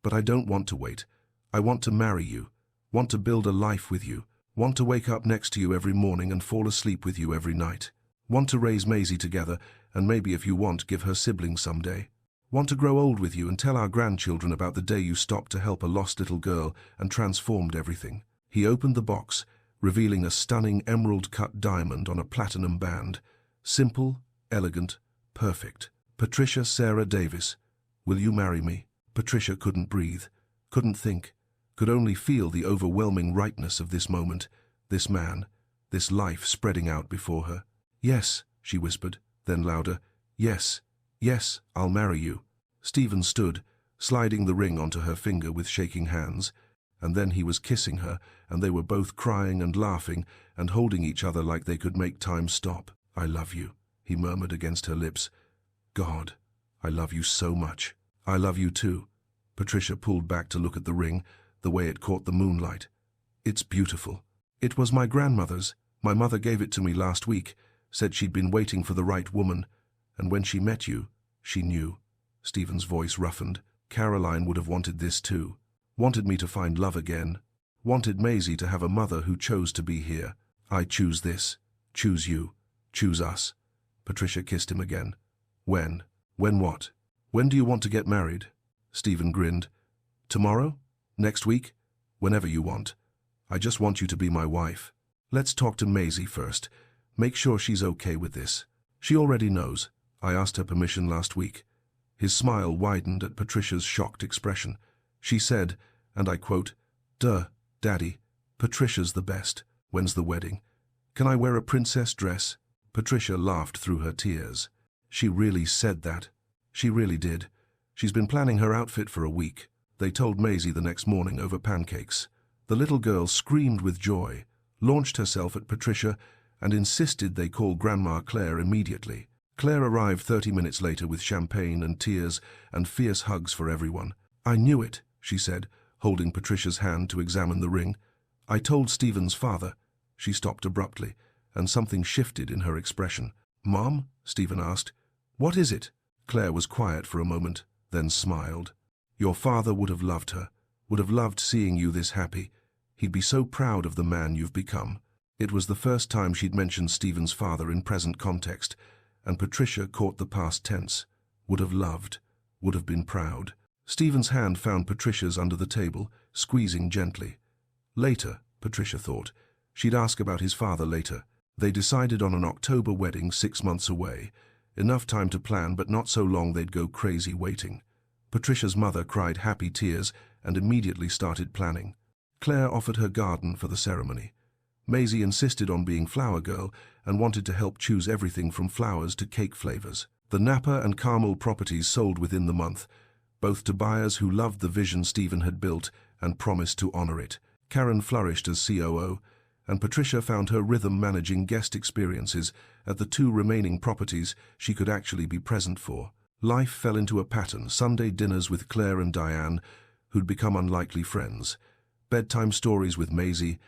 but I don't want to wait. I want to marry you, want to build a life with you, want to wake up next to you every morning and fall asleep with you every night. Want to raise Maisie together and maybe if you want, give her siblings someday. Want to grow old with you and tell our grandchildren about the day you stopped to help a lost little girl and transformed everything. He opened the box, revealing a stunning emerald-cut diamond on a platinum band. Simple, elegant, perfect. Patricia Sarah Davis, will you marry me? Patricia couldn't breathe, couldn't think, could only feel the overwhelming rightness of this moment, this man, this life spreading out before her. Yes, she whispered, then louder, yes, yes, I'll marry you. Stephen stood, sliding the ring onto her finger with shaking hands, and then he was kissing her, and they were both crying and laughing and holding each other like they could make time stop. I love you, he murmured against her lips. God, I love you so much. I love you too. Patricia pulled back to look at the ring, the way it caught the moonlight. It's beautiful. It was my grandmother's. My mother gave it to me last week. Said she'd been waiting for the right woman, and when she met you, she knew. Stephen's voice roughened. Caroline would have wanted this too. Wanted me to find love again. Wanted Maisie to have a mother who chose to be here. I choose this. Choose you. Choose us. Patricia kissed him again. When? When what? When do you want to get married? Stephen grinned. Tomorrow? Next week? Whenever you want. I just want you to be my wife. Let's talk to Maisie first. Make sure she's okay with this. She already knows. I asked her permission last week. His smile widened at Patricia's shocked expression. She said, and I quote, "Duh, Daddy, Patricia's the best. When's the wedding? Can I wear a princess dress?" Patricia laughed through her tears. She really said that. She really did. She's been planning her outfit for a week. They told Maisie the next morning over pancakes. The little girl screamed with joy, launched herself at Patricia, and insisted they call Grandma Claire immediately. Claire arrived 30 minutes later with champagne and tears and fierce hugs for everyone. "I knew it," she said, holding Patricia's hand to examine the ring. "I told Stephen's father." She stopped abruptly, and something shifted in her expression. "Mom?" Stephen asked. "What is it?" Claire was quiet for a moment, then smiled. "Your father would have loved her, would have loved seeing you this happy. He'd be so proud of the man you've become." It was the first time she'd mentioned Stephen's father in present context, and Patricia caught the past tense. Would have loved, would have been proud. Stephen's hand found Patricia's under the table, squeezing gently. Later, Patricia thought. She'd ask about his father later. They decided on an October wedding 6 months away. Enough time to plan, but not so long they'd go crazy waiting. Patricia's mother cried happy tears and immediately started planning. Claire offered her garden for the ceremony. Maisie insisted on being flower girl and wanted to help choose everything from flowers to cake flavors. The Napa and Carmel properties sold within the month, both to buyers who loved the vision Stephen had built and promised to honor it. Karen flourished as COO, and Patricia found her rhythm managing guest experiences at the 2 remaining properties she could actually be present for. Life fell into a pattern: Sunday dinners with Claire and Diane, who'd become unlikely friends, bedtime stories with Maisie,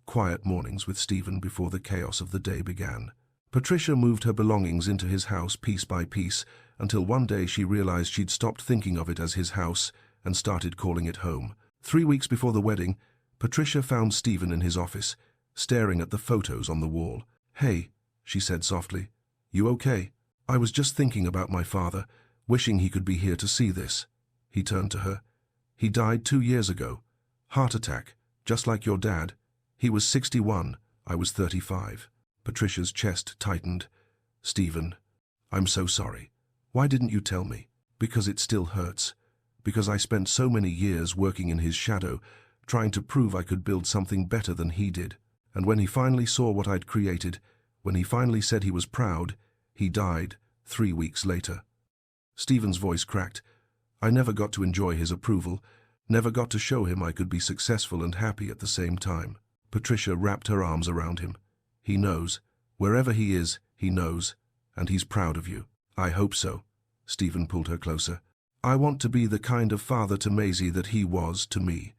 quiet mornings with Stephen before the chaos of the day began. Patricia moved her belongings into his house piece by piece until one day she realized she'd stopped thinking of it as his house and started calling it home. 3 weeks before the wedding, Patricia found Stephen in his office, staring at the photos on the wall. "Hey," she said softly, "you okay? I was just thinking about my father, wishing he could be here to see this." He turned to her. "He died 2 years ago. Heart attack, just like your dad. He was 61, I was 35. Patricia's chest tightened. "Stephen, I'm so sorry. Why didn't you tell me?" "Because it still hurts. Because I spent so many years working in his shadow, trying to prove I could build something better than he did. And when he finally saw what I'd created, when he finally said he was proud, he died 3 weeks later." Stephen's voice cracked. "I never got to enjoy his approval, never got to show him I could be successful and happy at the same time." Patricia wrapped her arms around him. "He knows. Wherever he is, he knows. And he's proud of you." "I hope so." Stephen pulled her closer. "I want to be the kind of father to Maisie that he was to me.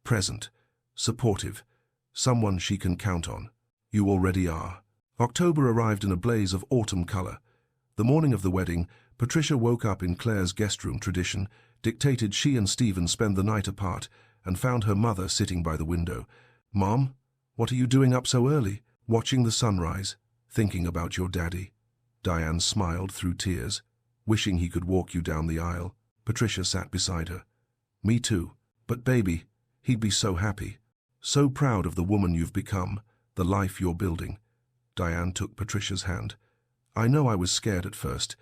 Present, supportive, someone she can count on. You already are." October arrived in a blaze of autumn color. The morning of the wedding, Patricia woke up in Claire's guest room tradition, dictated she and Stephen spend the night apart, and found her mother sitting by the window. "Mom, what are you doing up so early?" "Watching the sunrise, thinking about your daddy." Diane smiled through tears, wishing he could walk you down the aisle. Patricia sat beside her. "Me too. But baby, he'd be so happy. So proud of the woman you've become, the life you're building." Diane took Patricia's hand. "I know I was scared at first,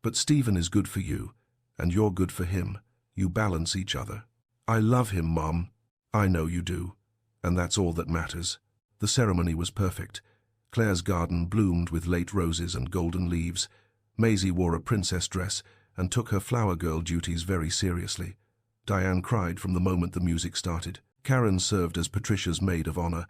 but Stephen is good for you, and you're good for him. You balance each other." "I love him, Mom." "I know you do. And that's all that matters." The ceremony was perfect. Claire's garden bloomed with late roses and golden leaves. Maisie wore a princess dress and took her flower girl duties very seriously. Diane cried from the moment the music started. Karen served as Patricia's maid of honor,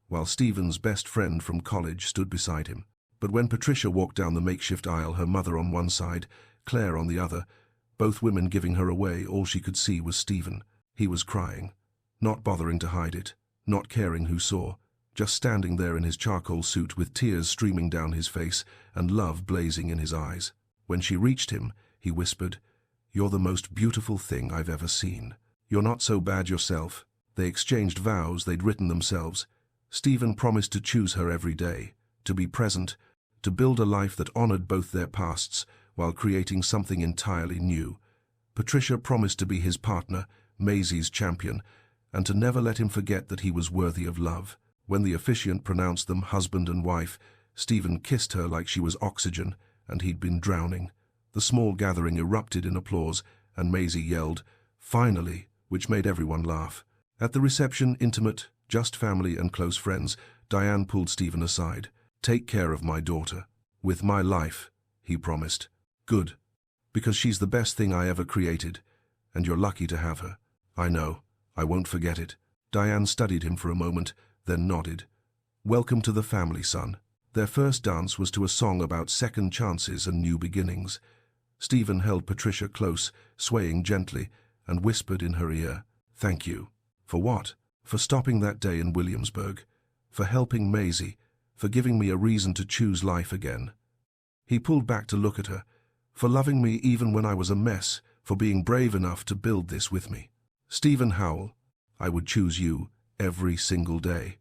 while Stephen's best friend from college stood beside him. But when Patricia walked down the makeshift aisle, her mother on one side, Claire on the other, both women giving her away, all she could see was Stephen. He was crying, not bothering to hide it, not caring who saw. just standing there in his charcoal suit with tears streaming down his face and love blazing in his eyes. When she reached him, he whispered, "You're the most beautiful thing I've ever seen. You're not so bad yourself." They exchanged vows they'd written themselves. Stephen promised to choose her every day, to be present, to build a life that honored both their pasts while creating something entirely new. Patricia promised to be his partner, Maisie's champion, and to never let him forget that he was worthy of love. When the officiant pronounced them husband and wife, Stephen kissed her like she was oxygen, and he'd been drowning. The small gathering erupted in applause, and Maisie yelled, "Finally," which made everyone laugh. At the reception, intimate, just family and close friends, Diane pulled Stephen aside. "Take care of my daughter. With my life," he promised. "Good. Because she's the best thing I ever created, and you're lucky to have her." "I know. I won't forget it." Diane studied him for a moment, then nodded. "Welcome to the family, son." Their first dance was to a song about second chances and new beginnings. Stephen held Patricia close, swaying gently, and whispered in her ear, "Thank you." "For what?" "For stopping that day in Williamsburg. For helping Maisie. For giving me a reason to choose life again." He pulled back to look at her. "For loving me even when I was a mess. For being brave enough to build this with me." "Stephen Howell, I would choose you every single day."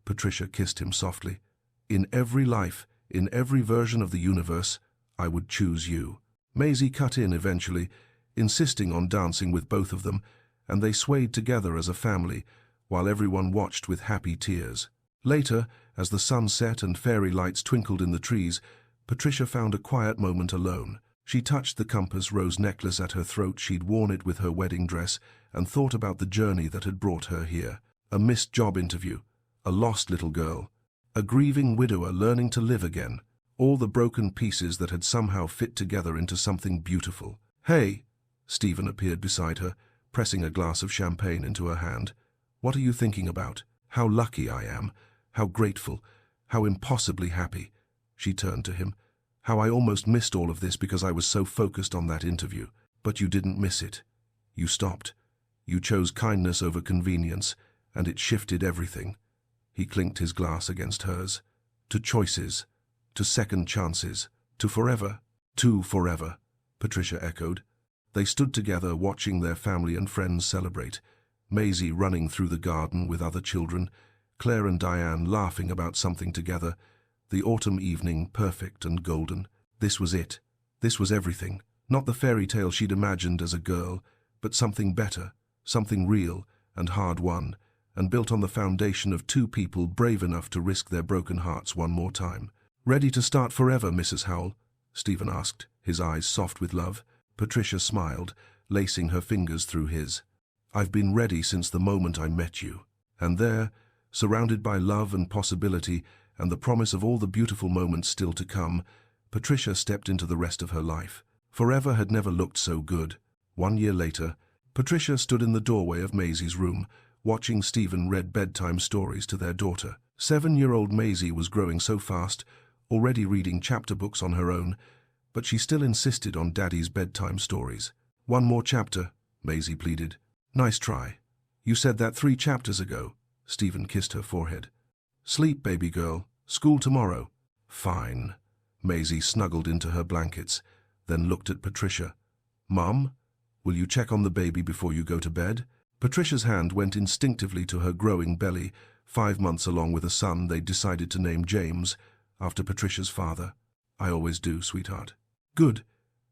Patricia kissed him softly. "In every life, in every version of the universe, I would choose you." Maisie cut in eventually, insisting on dancing with both of them, and they swayed together as a family, while everyone watched with happy tears. Later, as the sun set and fairy lights twinkled in the trees, Patricia found a quiet moment alone. She touched the compass rose necklace at her throat. She'd worn it with her wedding dress, and thought about the journey that had brought her here. A missed job interview, a lost little girl, a grieving widower learning to live again, all the broken pieces that had somehow fit together into something beautiful. "Hey!" Stephen appeared beside her, pressing a glass of champagne into her hand. "What are you thinking about?" "How lucky I am, how grateful, how impossibly happy." She turned to him. "How I almost missed all of this because I was so focused on that interview. But you didn't miss it. You stopped. You chose kindness over convenience, and it shifted everything." He clinked his glass against hers. "To choices, to second chances, to forever." "To forever," Patricia echoed. They stood together watching their family and friends celebrate. Maisie running through the garden with other children, Claire and Diane laughing about something together, the autumn evening perfect and golden. This was it. This was everything. Not the fairy tale she'd imagined as a girl, but something better, something real and hard-won, and built on the foundation of two people brave enough to risk their broken hearts one more time. "Ready to start forever, Mrs. Howell?" Stephen asked, his eyes soft with love. Patricia smiled, lacing her fingers through his. "I've been ready since the moment I met you." And there, surrounded by love and possibility and the promise of all the beautiful moments still to come, Patricia stepped into the rest of her life. Forever had never looked so good. 1 year later, Patricia stood in the doorway of Maisie's room, watching Stephen read bedtime stories to their daughter. 7-year-old Maisie was growing so fast, already reading chapter books on her own, but she still insisted on Daddy's bedtime stories. "One more chapter," Maisie pleaded. "Nice try. You said that 3 chapters ago." Stephen kissed her forehead. "Sleep, baby girl. School tomorrow." "Fine." Maisie snuggled into her blankets, then looked at Patricia. "Mom, will you check on the baby before you go to bed?" Patricia's hand went instinctively to her growing belly, 5 months along with a son they'd decided to name James, after Patricia's father. "I always do, sweetheart." "Good,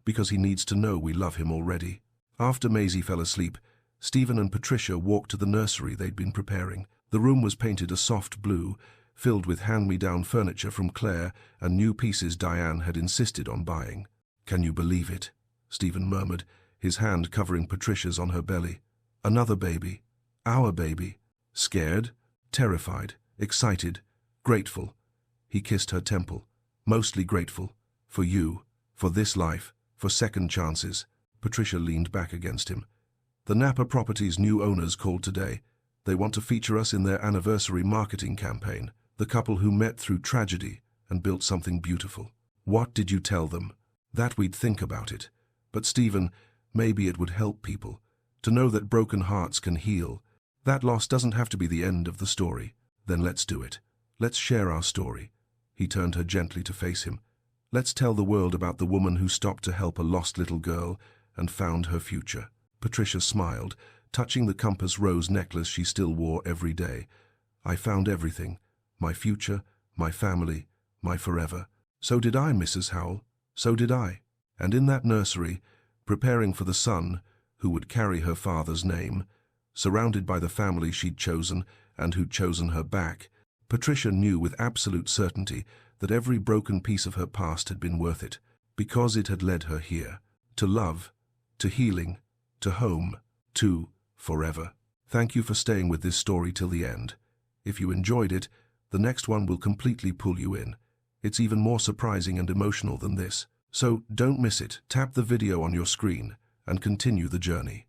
because he needs to know we love him already." After Maisie fell asleep, Stephen and Patricia walked to the nursery they'd been preparing. The room was painted a soft blue, filled with hand-me-down furniture from Claire and new pieces Diane had insisted on buying. "Can you believe it?" Stephen murmured, his hand covering Patricia's on her belly. "Another baby. Our baby." Scared, terrified, excited, grateful. He kissed her temple. "Mostly grateful. For you, for this life, for second chances." Patricia leaned back against him. "The Napa Properties' new owners called today. They want to feature us in their anniversary marketing campaign. The couple who met through tragedy and built something beautiful." "What did you tell them?" "That we'd think about it. But Stephen, maybe it would help people to know that broken hearts can heal. That loss doesn't have to be the end of the story." Then let's do it. Let's share our story. He turned her gently to face him. Let's tell the world about the woman who stopped to help a lost little girl and found her future. Patricia smiled, touching the compass rose necklace she still wore every day. I found everything. My future, my family, my forever. So did I, Mrs. Howell. So did I. And in that nursery, preparing for the son who would carry her father's name, surrounded by the family she'd chosen and who'd chosen her back, Patricia knew with absolute certainty that every broken piece of her past had been worth it, because it had led her here, to love, to healing, to home, to forever. Thank you for staying with this story till the end. If you enjoyed it, the next one will completely pull you in. It's even more surprising and emotional than this. So don't miss it. Tap the video on your screen and continue the journey.